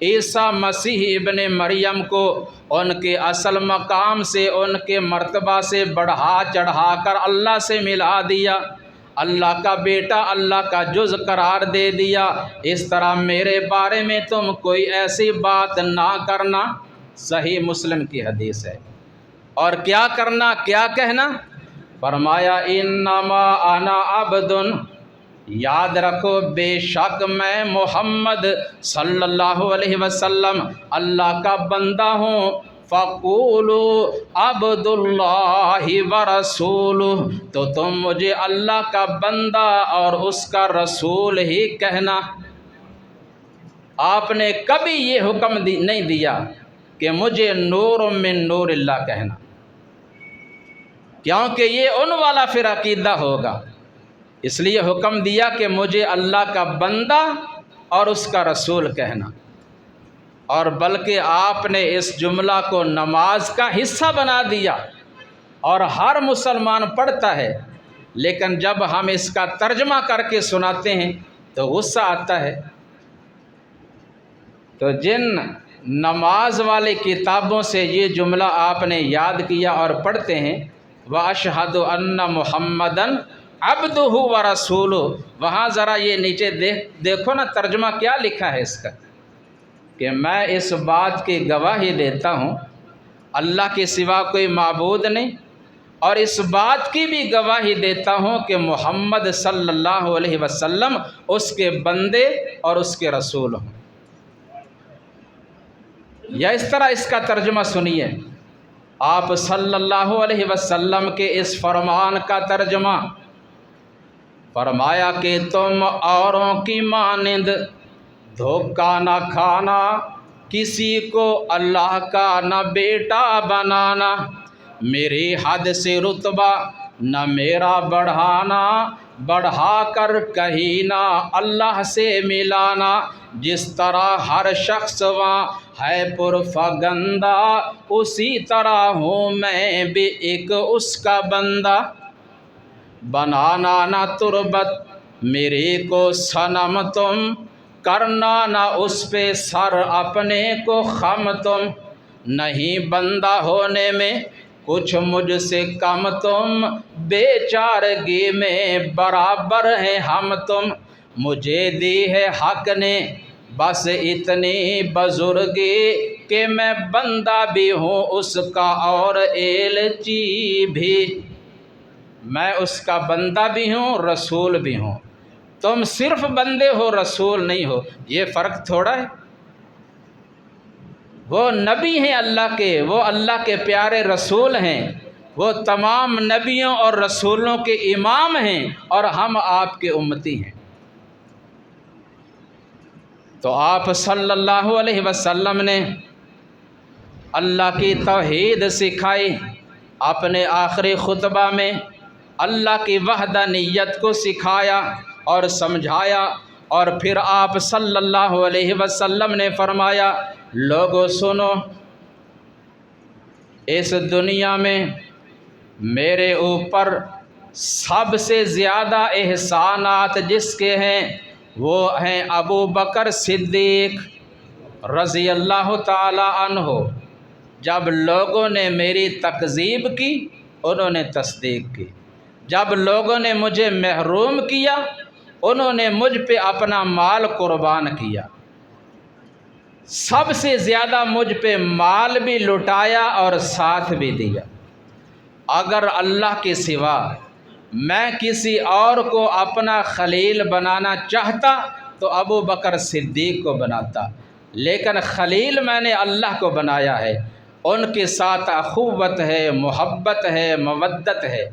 عیسیٰ مسیح ابن مریم کو ان کے اصل مقام سے، ان کے مرتبہ سے بڑھا چڑھا کر اللہ سے ملا دیا، اللہ کا بیٹا، اللہ کا جز قرار دے دیا، اس طرح میرے بارے میں تم کوئی ایسی بات نہ کرنا۔ صحیح مسلم کی حدیث ہے۔ اور کیا کرنا، کیا کہنا؟ فرمایا انما انا عبد، یاد رکھو بے شک میں محمد صلی اللہ علیہ وسلم اللہ کا بندہ ہوں، فَقُولُوا عَبْدُ اللَّهِ وَرَسُولُهُ، تو تم مجھے اللہ کا بندہ اور اس کا رسول ہی کہنا۔ آپ نے کبھی یہ حکم نہیں دیا کہ مجھے نور من نور اللہ کہنا، کیونکہ یہ ان والا پھر عقیدہ ہوگا، اس لیے حکم دیا کہ مجھے اللہ کا بندہ اور اس کا رسول کہنا۔ اور بلکہ آپ نے اس جملہ کو نماز کا حصہ بنا دیا، اور ہر مسلمان پڑھتا ہے، لیکن جب ہم اس کا ترجمہ کر کے سناتے ہیں تو غصہ آتا ہے۔ تو جن نماز والے کتابوں سے یہ جملہ آپ نے یاد کیا اور پڑھتے ہیں، وَأَشْهَدُ أَنَّ مُحَمَّدًا عَبْدُهُ وَرَسُولُهُ، وہاں ذرا یہ نیچے دیکھو نا ترجمہ کیا لکھا ہے اس کا، کہ میں اس بات کی گواہی دیتا ہوں اللہ کے سوا کوئی معبود نہیں، اور اس بات کی بھی گواہی دیتا ہوں کہ محمد صلی اللہ علیہ وسلم اس کے بندے اور اس کے رسول ہوں۔ یا اس طرح اس کا ترجمہ سنیے، آپ صلی اللہ علیہ وسلم کے اس فرمان کا ترجمہ، فرمایا کہ تم اوروں کی مانند دھوکہ نہ کھانا، کسی کو اللہ کا نہ بیٹا بنانا، میری حد سے رتبہ نہ میرا بڑھانا، بڑھا کر کہیں نہ اللہ سے ملانا، جس طرح ہر شخص وہاں ہے پرفگندہ، اسی طرح ہوں میں بھی ایک اس کا بندہ، بنانا نہ تربت میرے کو صنم تم، کرنا نہ اس پہ سر اپنے کو خم تم، نہیں بندہ ہونے میں کچھ مجھ سے کم تم، بے چارگی میں برابر ہے ہم تم، مجھے دی ہے حق نے بس اتنی بزرگی کہ میں بندہ بھی ہوں اس کا اور ایلچی بھی، میں اس کا بندہ بھی ہوں رسول بھی ہوں، تم صرف بندے ہو رسول نہیں ہو، یہ فرق تھوڑا ہے۔ وہ نبی ہیں اللہ کے، وہ اللہ کے پیارے رسول ہیں، وہ تمام نبیوں اور رسولوں کے امام ہیں، اور ہم آپ کے امتی ہیں۔ تو آپ صلی اللہ علیہ وسلم نے اللہ کی توحید سکھائی، اپنے آخری خطبہ میں اللہ کی وحدانیت کو سکھایا اور سمجھایا، اور پھر آپ صلی اللہ علیہ وسلم نے فرمایا، لوگو سنو، اس دنیا میں میرے اوپر سب سے زیادہ احسانات جس کے ہیں وہ ہیں ابو بکر صدیق رضی اللہ تعالی عنہ۔ جب لوگوں نے میری تکذیب کی انہوں نے تصدیق کی، جب لوگوں نے مجھے محروم کیا انہوں نے مجھ پہ اپنا مال قربان کیا، سب سے زیادہ مجھ پہ مال بھی لٹایا اور ساتھ بھی دیا۔ اگر اللہ کے سوا میں کسی اور کو اپنا خلیل بنانا چاہتا تو ابو بکر صدیق کو بناتا، لیکن خلیل میں نے اللہ کو بنایا ہے، ان کے ساتھ اخوت ہے، محبت ہے، مودت ہے،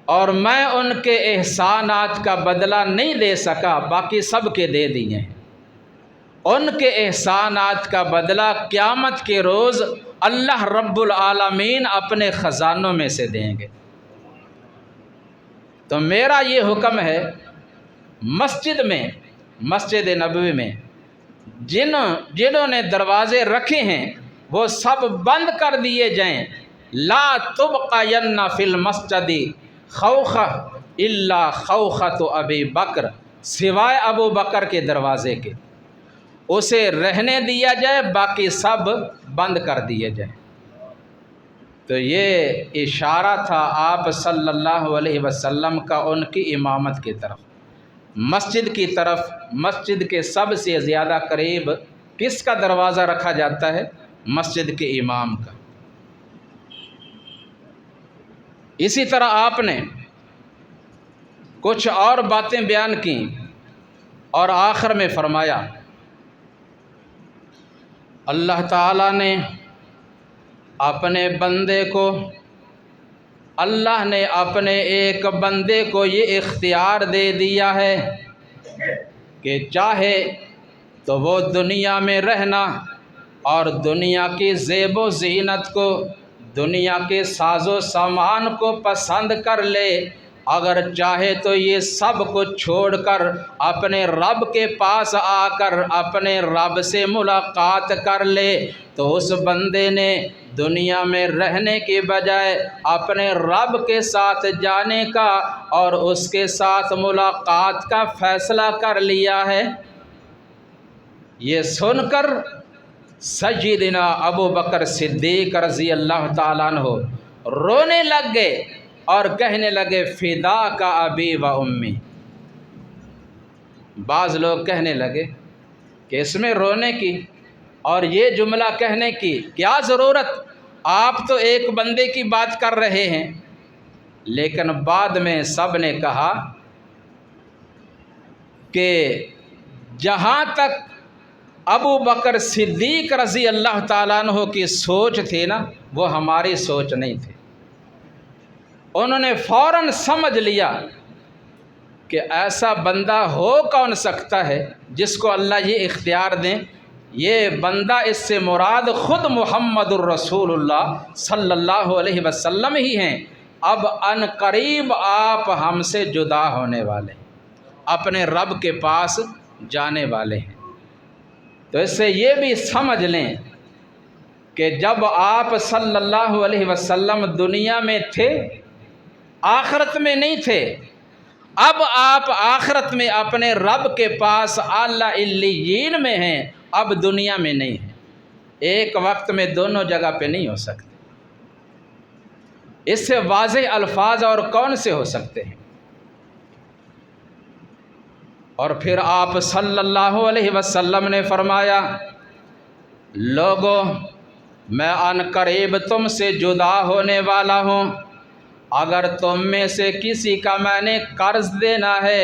اور میں ان کے احسانات کا بدلہ نہیں دے سکا، باقی سب کے دے دیے ہیں۔ ان کے احسانات کا بدلہ قیامت کے روز اللہ رب العالمین اپنے خزانوں میں سے دیں گے۔ تو میرا یہ حکم ہے، مسجد میں، مسجد نبوی میں جنہوں نے دروازے رکھے ہیں وہ سب بند کر دیے جائیں۔ لا تبقین فی المسجد خوخہ الا خوخۃ ابی بکر، سوائے ابو بکر کے دروازے کے، اسے رہنے دیا جائے، باقی سب بند کر دیے جائیں۔ تو یہ اشارہ تھا آپ صلی اللہ علیہ وسلم کا ان کی امامت کی طرف، مسجد کی طرف۔ مسجد کے سب سے زیادہ قریب کس کا دروازہ رکھا جاتا ہے؟ مسجد کے امام کا۔ اسی طرح آپ نے کچھ اور باتیں بیان کیں اور آخر میں فرمایا، اللہ تعالیٰ نے اپنے بندے کو، اللہ نے اپنے ایک بندے کو یہ اختیار دے دیا ہے کہ چاہے تو وہ دنیا میں رہنا اور دنیا کی زیب و زینت کو، دنیا کے ساز و سامان کو پسند کر لے، اگر چاہے تو یہ سب کچھ چھوڑ کر اپنے رب کے پاس آ کر اپنے رب سے ملاقات کر لے، تو اس بندے نے دنیا میں رہنے کے بجائے اپنے رب کے ساتھ جانے کا اور اس کے ساتھ ملاقات کا فیصلہ کر لیا ہے۔ یہ سن کر سیدنا ابو بکر صدیق رضی اللہ تعالیٰ عنہ رونے لگ گئے اور کہنے لگے فداک ابی و امی۔ بعض لوگ کہنے لگے کہ اس میں رونے کی اور یہ جملہ کہنے کی کیا ضرورت، آپ تو ایک بندے کی بات کر رہے ہیں۔ لیکن بعد میں سب نے کہا کہ جہاں تک ابو بکر صدیق رضی اللہ تعالیٰ عنہ کی سوچ تھی نا، وہ ہماری سوچ نہیں تھی۔ انہوں نے فوراً سمجھ لیا کہ ایسا بندہ ہو کون سکتا ہے جس کو اللہ یہ اختیار دیں۔ یہ بندہ، اس سے مراد خود محمد الرسول اللہ صلی اللہ علیہ وسلم ہی ہیں۔ اب ان قریب آپ ہم سے جدا ہونے والے ہیں، اپنے رب کے پاس جانے والے ہیں۔ تو اس سے یہ بھی سمجھ لیں کہ جب آپ صلی اللہ علیہ وسلم دنیا میں تھے، آخرت میں نہیں تھے، اب آپ آخرت میں اپنے رب کے پاس اعلیٰ علیین میں ہیں، اب دنیا میں نہیں ہیں۔ ایک وقت میں دونوں جگہ پہ نہیں ہو سکتے۔ اس سے واضح الفاظ اور کون سے ہو سکتے ہیں؟ اور پھر آپ صلی اللہ علیہ وسلم نے فرمایا، لوگوں، میں ان قریب تم سے جدا ہونے والا ہوں، اگر تم میں سے کسی کا میں نے قرض دینا ہے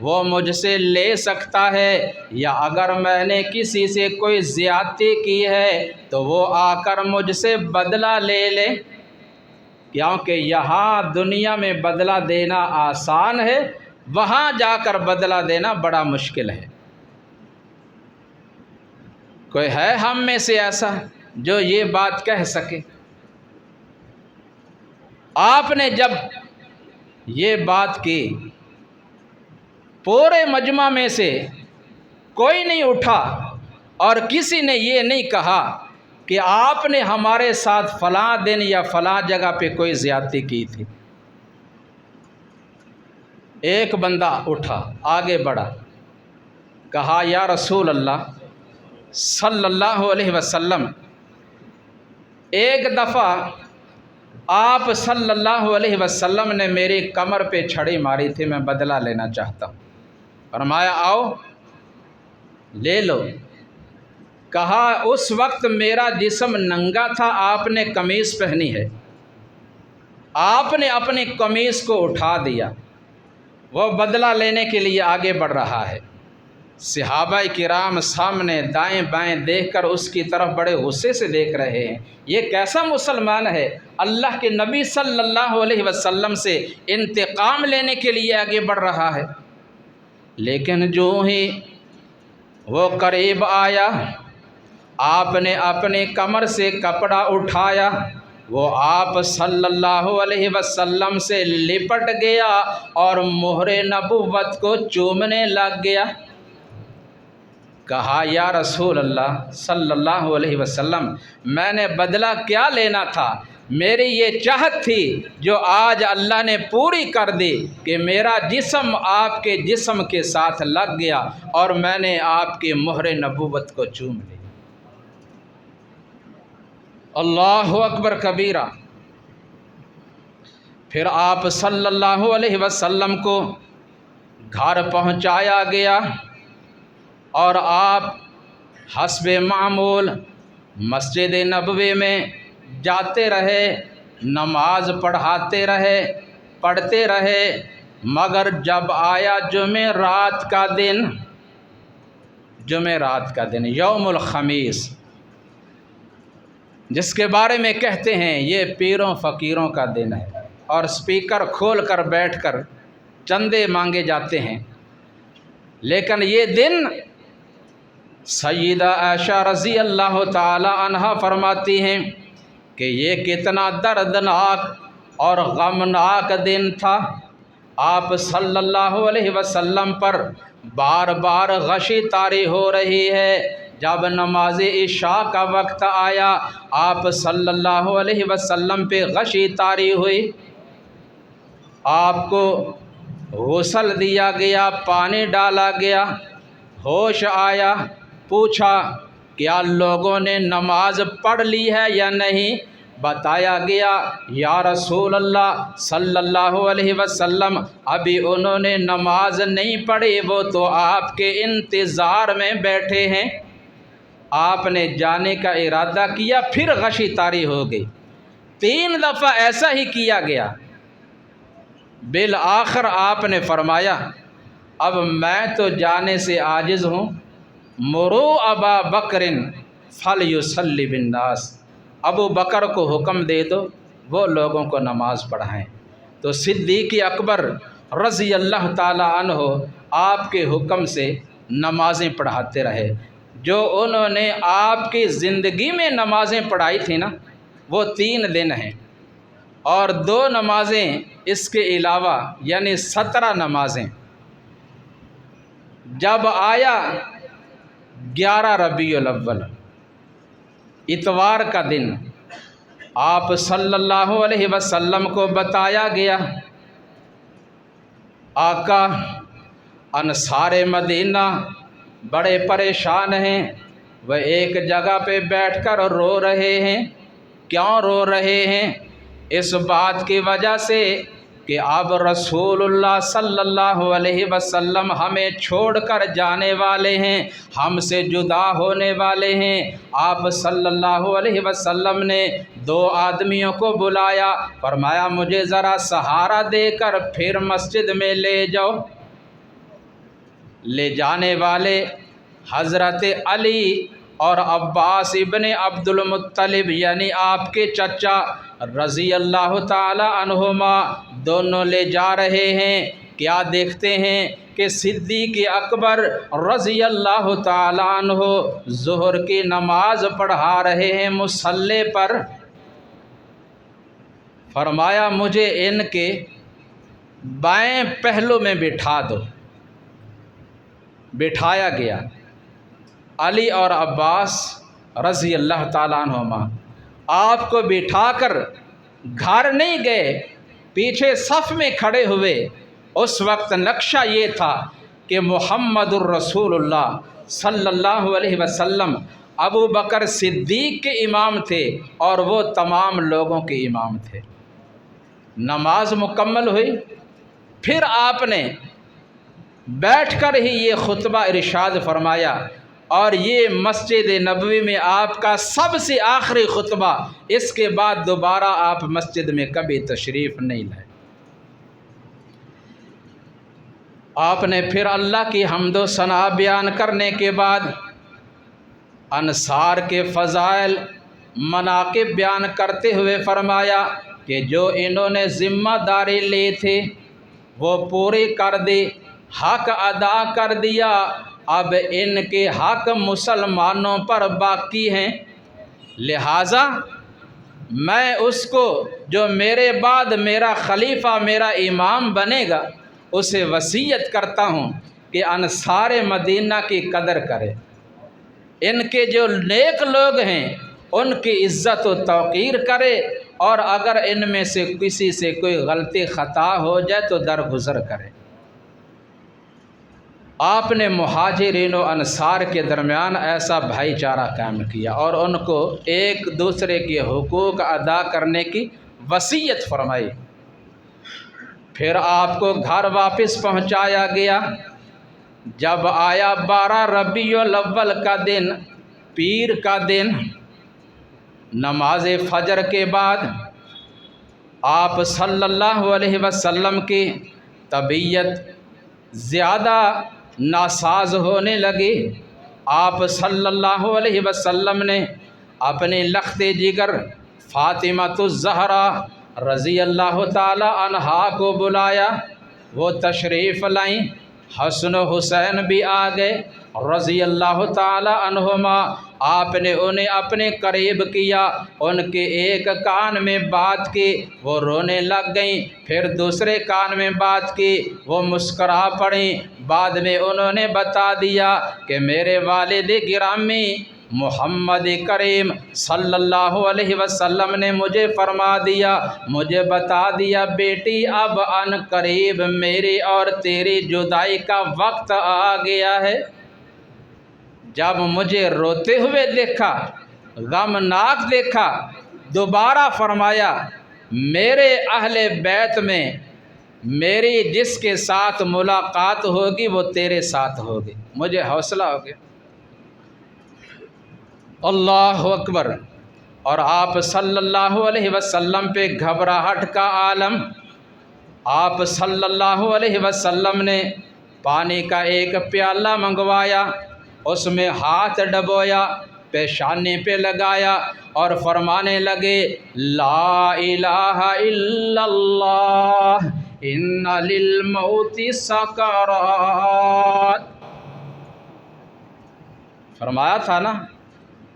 وہ مجھ سے لے سکتا ہے، یا اگر میں نے کسی سے کوئی زیادتی کی ہے تو وہ آ کر مجھ سے بدلہ لے لے، کیونکہ یہاں دنیا میں بدلہ دینا آسان ہے، وہاں جا کر بدلہ دینا بڑا مشکل ہے۔ کوئی ہے ہم میں سے ایسا جو یہ بات کہہ سکے؟ آپ نے جب یہ بات کی، پورے مجمع میں سے کوئی نہیں اٹھا اور کسی نے یہ نہیں کہا کہ آپ نے ہمارے ساتھ فلاں دن یا فلاں جگہ پہ کوئی زیادتی کی تھی۔ ایک بندہ اٹھا، آگے بڑھا، کہا یا رسول اللہ صلی اللہ علیہ وسلم، ایک دفعہ آپ صلی اللہ علیہ وسلم نے میری کمر پہ چھڑی ماری تھی، میں بدلہ لینا چاہتا ہوں۔ فرمایا آؤ لے لو۔ کہا اس وقت میرا جسم ننگا تھا، آپ نے قمیص پہنی ہے، آپ نے اپنی قمیص کو اٹھا دیا، وہ بدلہ لینے کے لیے آگے بڑھ رہا ہے۔ صحابہ کرام سامنے دائیں بائیں دیکھ کر اس کی طرف بڑے غصے سے دیکھ رہے ہیں، یہ کیسا مسلمان ہے اللہ کے نبی صلی اللہ علیہ وسلم سے انتقام لینے کے لیے آگے بڑھ رہا ہے۔ لیکن جو ہی وہ قریب آیا، آپ نے اپنے کمر سے کپڑا اٹھایا، وہ آپ صلی اللہ علیہ وسلم سے لپٹ گیا اور مہر نبوت کو چومنے لگ گیا۔ کہا یا رسول اللہ صلی اللہ علیہ وسلم، میں نے بدلہ کیا لینا تھا؟ میری یہ چاہت تھی جو آج اللہ نے پوری کر دی کہ میرا جسم آپ کے جسم کے ساتھ لگ گیا اور میں نے آپ کی مہر نبوت کو چوم لی۔ اللہ اکبر کبیرہ۔ پھر آپ صلی اللہ علیہ وسلم کو گھر پہنچایا گیا اور آپ حسب معمول مسجد نبوی میں جاتے رہے، نماز پڑھتے رہے، مگر جب آیا جمعرات کا دن یوم الخمیس، جس کے بارے میں کہتے ہیں یہ پیروں فقیروں کا دن ہے اور سپیکر کھول کر بیٹھ کر چندے مانگے جاتے ہیں، لیکن یہ دن سیدہ عائشہ رضی اللہ تعالی عنہا فرماتی ہیں کہ یہ کتنا دردناک اور غمناک دن تھا۔ آپ صلی اللہ علیہ وسلم پر بار بار غشی طاری ہو رہی ہے۔ جب نماز عشاء کا وقت آیا، آپ صلی اللہ علیہ وسلم پہ غشی طاری ہوئی، آپ کو غسل دیا گیا، پانی ڈالا گیا، ہوش آیا، پوچھا کیا لوگوں نے نماز پڑھ لی ہے یا نہیں؟ بتایا گیا یا رسول اللہ صلی اللہ علیہ وسلم ابھی انہوں نے نماز نہیں پڑھی، وہ تو آپ کے انتظار میں بیٹھے ہیں۔ آپ نے جانے کا ارادہ کیا، پھر غشی طاری ہو گئی، 3 دفعہ ایسا ہی کیا گیا۔ بالآخر آپ نے فرمایا اب میں تو جانے سے عاجز ہوں، مرو ابا بکر فلیصلی بالناس، ابو بکر کو حکم دے دو وہ لوگوں کو نماز پڑھائیں۔ تو صدیق اکبر رضی اللہ تعالی عنہ آپ کے حکم سے نمازیں پڑھاتے رہے۔ جو انہوں نے آپ کی زندگی میں نمازیں پڑھائی تھی نا، وہ 3 دن ہیں، اور 2 نمازیں اس کے علاوہ، یعنی 17 نمازیں۔ جب آیا 11 ربیع الاول اتوار کا دن، آپ صلی اللہ علیہ وسلم کو بتایا گیا آقا انصار مدینہ بڑے پریشان ہیں، وہ ایک جگہ پہ بیٹھ کر رو رہے ہیں۔ کیوں رو رہے ہیں؟ اس بات کی وجہ سے کہ اب رسول اللہ صلی اللہ علیہ وسلم ہمیں چھوڑ کر جانے والے ہیں، ہم سے جدا ہونے والے ہیں۔ آپ صلی اللہ علیہ وسلم نے 2 آدمیوں کو بلایا، فرمایا مجھے ذرا سہارا دے کر پھر مسجد میں لے جاؤ۔ لے جانے والے حضرت علی اور عباس ابن عبد المطلب یعنی آپ کے چچا رضی اللہ تعالی عنہما، دونوں لے جا رہے ہیں۔ کیا دیکھتے ہیں کہ صدیق اکبر رضی اللہ تعالی عنہ ظہر کی نماز پڑھا رہے ہیں مصلی پر۔ فرمایا مجھے ان کے بائیں پہلو میں بٹھا دو۔ بٹھایا گیا۔ علی اور عباس رضی اللہ تعالیٰ عنہما آپ کو بٹھا کر گھر نہیں گئے، پیچھے صف میں کھڑے ہوئے۔ اس وقت نقشہ یہ تھا کہ محمد الرسول اللہ صلی اللہ علیہ وسلم ابو بکر صدیق کے امام تھے اور وہ تمام لوگوں کے امام تھے۔ نماز مکمل ہوئی، پھر آپ نے بیٹھ کر ہی یہ خطبہ ارشاد فرمایا، اور یہ مسجد نبوی میں آپ کا سب سے آخری خطبہ، اس کے بعد دوبارہ آپ مسجد میں کبھی تشریف نہیں لائے۔ آپ نے پھر اللہ کی حمد و ثنا بیان کرنے کے بعد انصار کے فضائل مناقب بیان کرتے ہوئے فرمایا کہ جو انہوں نے ذمہ داری لی تھی وہ پوری کر دی، حق ادا کر دیا، اب ان کے حق مسلمانوں پر باقی ہیں، لہٰذا میں اس کو جو میرے بعد میرا خلیفہ میرا امام بنے گا اسے وصیت کرتا ہوں کہ انصار مدینہ کی قدر کرے، ان کے جو نیک لوگ ہیں ان کی عزت و توقیر کرے، اور اگر ان میں سے کسی سے کوئی غلطی خطا ہو جائے تو درگزر کرے۔ آپ نے مہاجرین و انصار کے درمیان ایسا بھائی چارہ قائم کیا اور ان کو ایک دوسرے کے حقوق ادا کرنے کی وصیت فرمائی۔ پھر آپ کو گھر واپس پہنچایا گیا۔ جب آیا 12 ربیع الاول کا دن، پیر کا دن، نماز فجر کے بعد آپ صلی اللہ علیہ وسلم کی طبیعت زیادہ ناساز ہونے لگی۔ آپ صلی اللہ علیہ وسلم نے اپنی لخت جگر فاطمۃ الزہرا رضی اللہ تعالی عنہا کو بلایا، وہ تشریف لائیں، حسن و حسین بھی آ گئے رضی اللہ تعالی عنہما۔ آپ نے انہیں اپنے قریب کیا، ان کے ایک کان میں بات کی، وہ رونے لگ گئیں، پھر دوسرے کان میں بات کی، وہ مسکرا پڑیں۔ بعد میں انہوں نے بتا دیا کہ میرے والد گرامی محمد کریم صلی اللہ علیہ وسلم نے مجھے فرما دیا، مجھے بتا دیا بیٹی اب ان قریب میری اور تیری جدائی کا وقت آ گیا ہے۔ جب مجھے روتے ہوئے دیکھا، غمناک دیکھا، دوبارہ فرمایا میرے اہل بیت میں میری جس کے ساتھ ملاقات ہوگی وہ تیرے ساتھ ہوگی۔ مجھے حوصلہ ہو گیا۔ اللہ اکبر۔ اور آپ صلی اللہ علیہ وسلم پہ گھبراہٹ کا عالم۔ آپ صلی اللہ علیہ وسلم نے پانی کا ایک پیالہ منگوایا، اس میں ہاتھ ڈبویا، پیشانی پہ لگایا اور فرمانے لگے لا الہ الا اللہ ان للموت سکرات۔ فرمایا تھا نا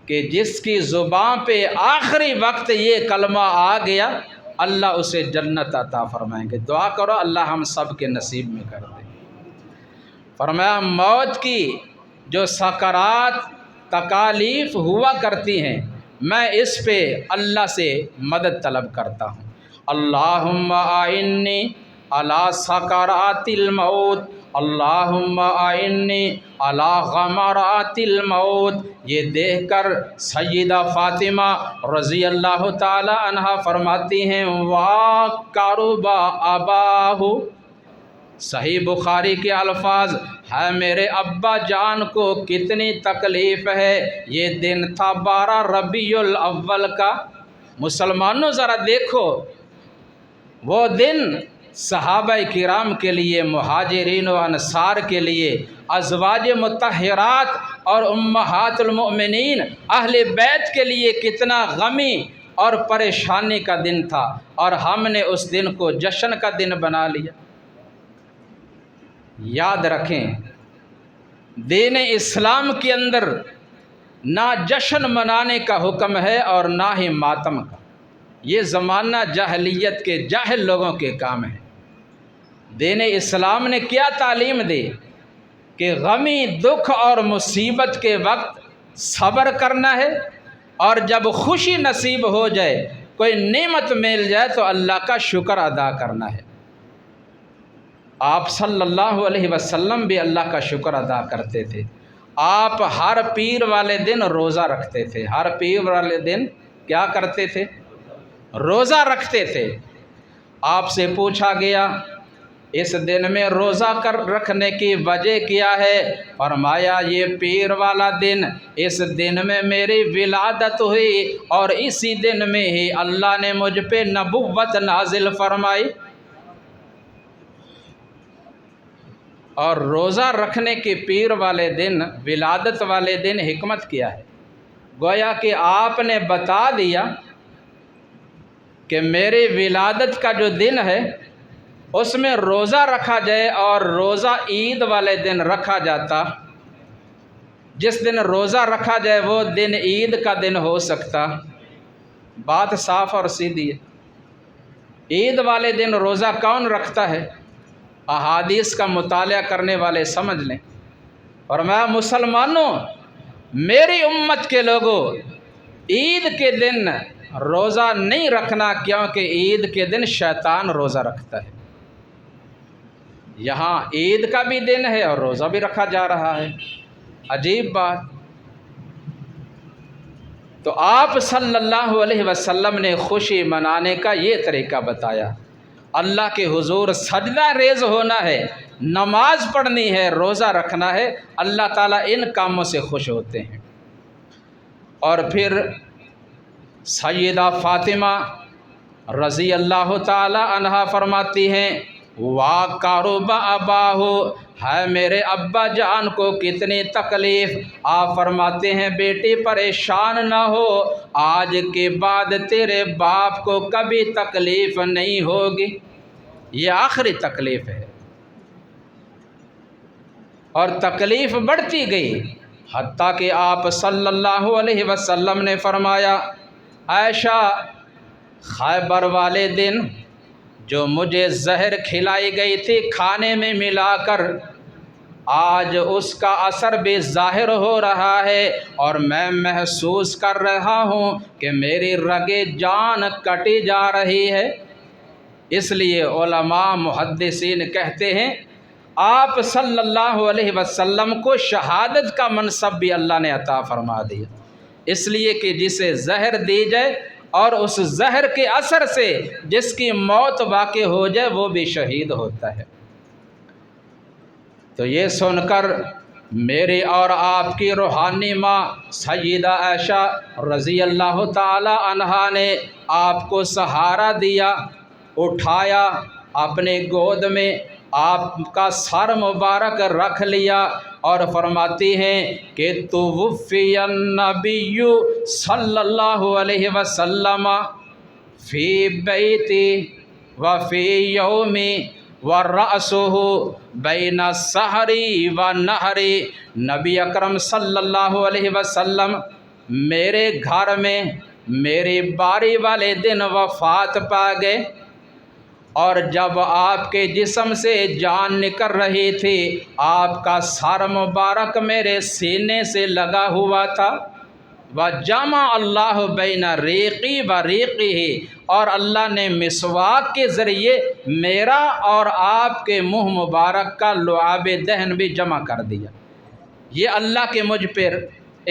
کہ جس کی زبان پہ آخری وقت یہ کلمہ آ گیا اللہ اسے جنت عطا فرمائیں گے۔ دعا کرو اللہ ہم سب کے نصیب میں کر دے۔ فرمایا موت کی جو سکرات تکالیف ہوا کرتی ہیں میں اس پہ اللہ سے مدد طلب کرتا ہوں۔ اللہم اعنی علی سکرات الموت، اللہم اعنی علی غمرات الموت۔ یہ دیکھ کر سیدہ فاطمہ رضی اللہ تعالی عنہا فرماتی ہیں وا قرب اباہ، صحیح بخاری کے الفاظ ہے میرے ابا جان کو کتنی تکلیف ہے۔ یہ دن تھا 12 ربیع الاول کا۔ مسلمانوں ذرا دیکھو وہ دن صحابہ کرام کے لیے، مہاجرین و انصار کے لیے، ازواج مطہرات اور امہات المؤمنین اہل بیت کے لیے کتنا غمی اور پریشانی کا دن تھا، اور ہم نے اس دن کو جشن کا دن بنا لیا۔ یاد رکھیں دین اسلام کے اندر نہ جشن منانے کا حکم ہے اور نہ ہی ماتم کا۔ یہ زمانہ جاہلیت کے جاہل لوگوں کے کام ہے۔ دین اسلام نے کیا تعلیم دی کہ غمی دکھ اور مصیبت کے وقت صبر کرنا ہے، اور جب خوشی نصیب ہو جائے کوئی نعمت مل جائے تو اللہ کا شکر ادا کرنا ہے۔ آپ صلی اللہ علیہ وسلم بھی اللہ کا شکر ادا کرتے تھے۔ آپ ہر پیر والے دن روزہ رکھتے تھے۔ ہر پیر والے دن کیا کرتے تھے؟ روزہ رکھتے تھے۔ آپ سے پوچھا گیا اس دن میں روزہ رکھنے کی وجہ کیا ہے؟ فرمایا یہ پیر والا دن، اس دن میں میری ولادت ہوئی اور اسی دن میں ہی اللہ نے مجھ پہ نبوت نازل فرمائی۔ اور روزہ رکھنے کے پیر والے دن، ولادت والے دن حکمت کیا ہے؟ گویا کہ آپ نے بتا دیا کہ میری ولادت کا جو دن ہے اس میں روزہ رکھا جائے، اور روزہ عید والے دن رکھا جاتا، جس دن روزہ رکھا جائے وہ دن عید کا دن ہو سکتا۔ بات صاف اور سیدھی ہے۔ عید والے دن روزہ کون رکھتا ہے؟ احادیث کا مطالعہ کرنے والے سمجھ لیں۔ اور میں مسلمانوں، میری امت کے لوگوں، عید کے دن روزہ نہیں رکھنا، کیونکہ عید کے دن شیطان روزہ رکھتا ہے۔ یہاں عید کا بھی دن ہے اور روزہ بھی رکھا جا رہا ہے، عجیب بات۔ تو آپ صلی اللہ علیہ وسلم نے خوشی منانے کا یہ طریقہ بتایا۔ اللہ کے حضور سجدہ ریز ہونا ہے، نماز پڑھنی ہے، روزہ رکھنا ہے، اللہ تعالیٰ ان کاموں سے خوش ہوتے ہیں۔ اور پھر سیدہ فاطمہ رضی اللہ تعالی عنہا فرماتی ہیں، وا کاروبا اباہو، ہے میرے ابا جان کو کتنی تکلیف۔ آپ فرماتے ہیں بیٹی پریشان نہ ہو، آج کے بعد تیرے باپ کو کبھی تکلیف نہیں ہوگی، یہ آخری تکلیف ہے۔ اور تکلیف بڑھتی گئی، حتیٰ کہ آپ صلی اللہ علیہ وسلم نے فرمایا، عائشہ خیبر والے دن جو مجھے زہر کھلائی گئی تھی کھانے میں ملا کر، آج اس کا اثر بھی ظاہر ہو رہا ہے، اور میں محسوس کر رہا ہوں کہ میری رگیں جان کٹی جا رہی ہے۔ اس لیے علماء محدثین کہتے ہیں آپ صلی اللہ علیہ وسلم کو شہادت کا منصب بھی اللہ نے عطا فرما دیا، اس لیے کہ جسے زہر دی جائے اور اس زہر کے اثر سے جس کی موت واقع ہو جائے وہ بھی شہید ہوتا ہے۔ تو یہ سن کر میری اور آپ کی روحانی ماں سیدہ عائشہ رضی اللہ تعالی عنہا نے آپ کو سہارا دیا، اٹھایا اپنے گود میں، آپ کا سر مبارک رکھ لیا، اور فرماتی ہیں کہ توفی النبی صلی اللہ علیہ وسلم فی بیتی وفی یومی ورأسہ بین السحری والنہری۔ نبی اکرم صلی اللہ علیہ وسلم میرے گھر میں میری باری والے دن وفات پا گئے، اور جب آپ کے جسم سے جان نکل رہی تھی آپ کا سر مبارک میرے سینے سے لگا ہوا تھا۔ وَجَمَعَ اللَّهُ بَيْنَ رِیقِی وَرِیقِهِ، اور اللہ نے مسواک کے ذریعے میرا اور آپ کے منہ مبارک کا لعاب دہن بھی جمع کر دیا۔ یہ اللہ کے مجھ پر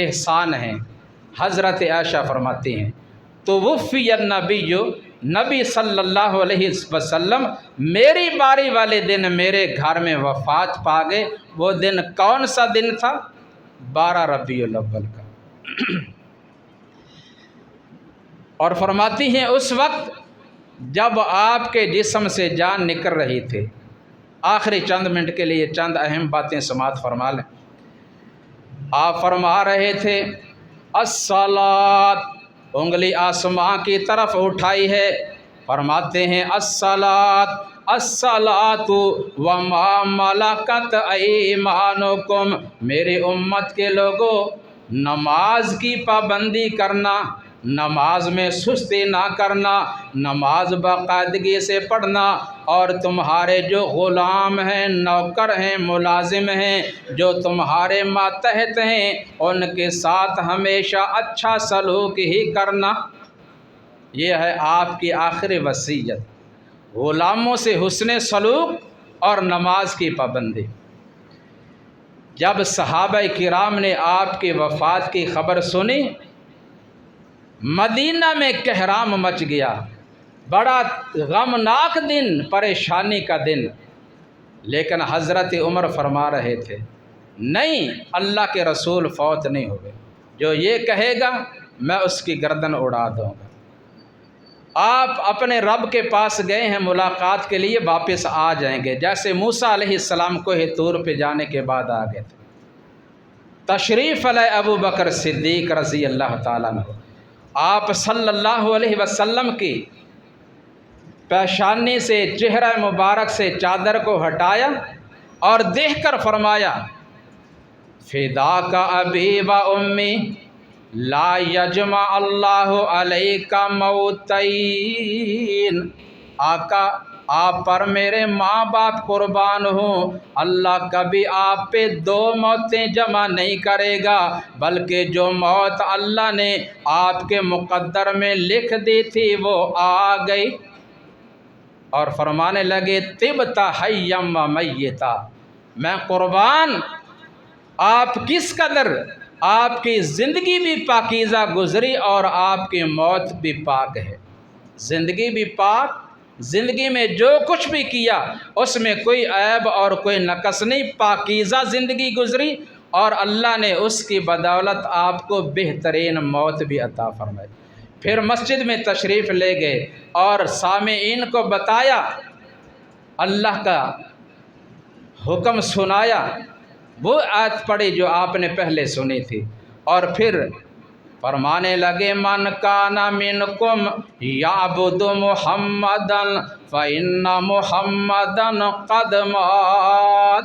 احسان ہے۔ حضرت عائشہ فرماتی ہیں توفی النبی، نبی صلی اللہ علیہ وسلم میری باری والے دن میرے گھر میں وفات پا گئے۔ وہ دن کون سا دن تھا؟ 12 ربیع الاول کا۔ اور فرماتی ہیں اس وقت جب آپ کے جسم سے جان نکل رہی تھی، آخری چند منٹ کے لیے چند اہم باتیں سماعت فرما لیں۔ آپ فرما رہے تھے الصلاۃ، انگلی آسمان کی طرف اٹھائی ہے، فرماتے ہیں الصلاۃ الصلاۃ وما ملکت ایمانکم، میری امت کے لوگوں نماز کی پابندی کرنا، نماز میں سستی نہ کرنا، نماز باقاعدگی سے پڑھنا، اور تمہارے جو غلام ہیں، نوکر ہیں، ملازم ہیں، جو تمہارے ماتحت ہیں، ان کے ساتھ ہمیشہ اچھا سلوک ہی کرنا۔ یہ ہے آپ کی آخری وصیت، غلاموں سے حسن سلوک اور نماز کی پابندی۔ جب صحابہ کرام نے آپ کی وفات کی خبر سنی، مدینہ میں کہرام مچ گیا، بڑا غمناک دن، پریشانی کا دن۔ لیکن حضرت عمر فرما رہے تھے نہیں، اللہ کے رسول فوت نہیں ہوئے، جو یہ کہے گا میں اس کی گردن اڑا دوں گا۔ آپ اپنے رب کے پاس گئے ہیں ملاقات کے لیے، واپس آ جائیں گے، جیسے موسیٰ علیہ السلام کوہ طور پہ جانے کے بعد آ گئے تھے۔ تشریف علیہ ابو بکر صدیق رضی اللہ تعالیٰ عنہ، آپ صلی اللہ علیہ وسلم کی پیشانی سے، چہرہ مبارک سے چادر کو ہٹایا اور دیکھ کر فرمایا فداک ابی و امی لا یجمع اللہ علیک موتین، آقا آپ پر میرے ماں باپ قربان ہوں، اللہ کبھی آپ پہ دو موتیں جمع نہیں کرے گا، بلکہ جو موت اللہ نے آپ کے مقدر میں لکھ دی تھی وہ آ گئی۔ اور فرمانے لگے طبت حیا و میتا، میں قربان آپ کس قدر آپ کی زندگی بھی پاکیزہ گزری اور آپ کی موت بھی پاک ہے، زندگی بھی پاک، زندگی میں جو کچھ بھی کیا اس میں کوئی عیب اور کوئی نقص نہیں، پاکیزہ زندگی گزری، اور اللہ نے اس کی بدولت آپ کو بہترین موت بھی عطا فرمائی۔ پھر مسجد میں تشریف لے گئے اور سامعین کو بتایا، اللہ کا حکم سنایا، وہ آیت پڑھی جو آپ نے پہلے سنی تھی، اور پھر فرمانے لگے من کان منکم یعبد محمدا فإن محمدا قد مات،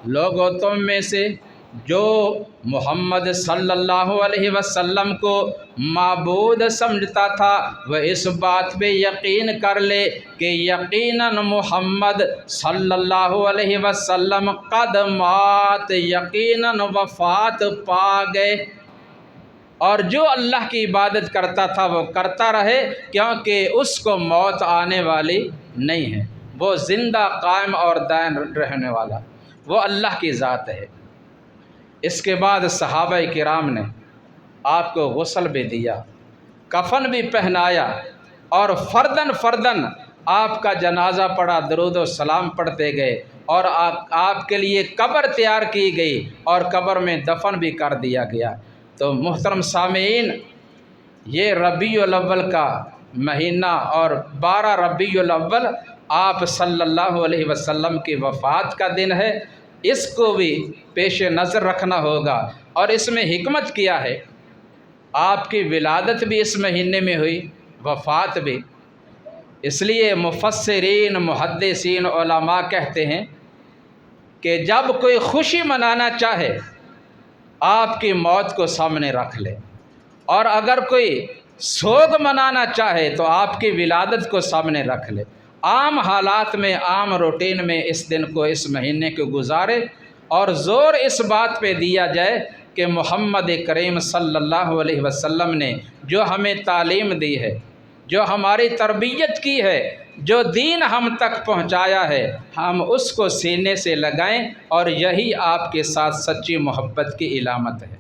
لوگو تم میں سے جو محمد صلی اللہ علیہ وسلم کو معبود سمجھتا تھا وہ اس بات پہ یقین کر لے کہ یقیناً محمد صلی اللہ علیہ وسلم قد مات، یقیناً وفات پا گئے، اور جو اللہ کی عبادت کرتا تھا وہ کرتا رہے، کیونکہ اس کو موت آنے والی نہیں ہے، وہ زندہ قائم اور دائم رہنے والا، وہ اللہ کی ذات ہے۔ اس کے بعد صحابہ کرام نے آپ کو غسل بھی دیا، کفن بھی پہنایا، اور فردن فردن آپ کا جنازہ پڑھا، درود و سلام پڑھتے گئے، اور آپ کے لیے قبر تیار کی گئی اور قبر میں دفن بھی کر دیا گیا۔ تو محترم سامعین، یہ ربیع الاول کا مہینہ اور 12 ربیع الاول آپ صلی اللہ علیہ وسلم کی وفات کا دن ہے، اس کو بھی پیش نظر رکھنا ہوگا۔ اور اس میں حکمت کیا ہے، آپ کی ولادت بھی اس مہینے میں ہوئی، وفات بھی، اس لیے مفسرین محدثین علماء کہتے ہیں کہ جب کوئی خوشی منانا چاہے آپ کی موت کو سامنے رکھ لے، اور اگر کوئی سوگ منانا چاہے تو آپ کی ولادت کو سامنے رکھ لے، عام حالات میں، عام روٹین میں اس دن کو، اس مہینے کو گزارے، اور زور اس بات پہ دیا جائے کہ محمد کریم صلی اللہ علیہ وسلم نے جو ہمیں تعلیم دی ہے، جو ہماری تربیت کی ہے، جو دین ہم تک پہنچایا ہے، ہم اس کو سینے سے لگائیں، اور یہی آپ کے ساتھ سچی محبت کی علامت ہے۔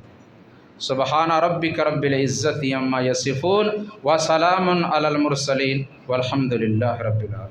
سبحان ربک رب العزت عما یصفون وسلام علی المرسلین والحمد للہ رب العالمین۔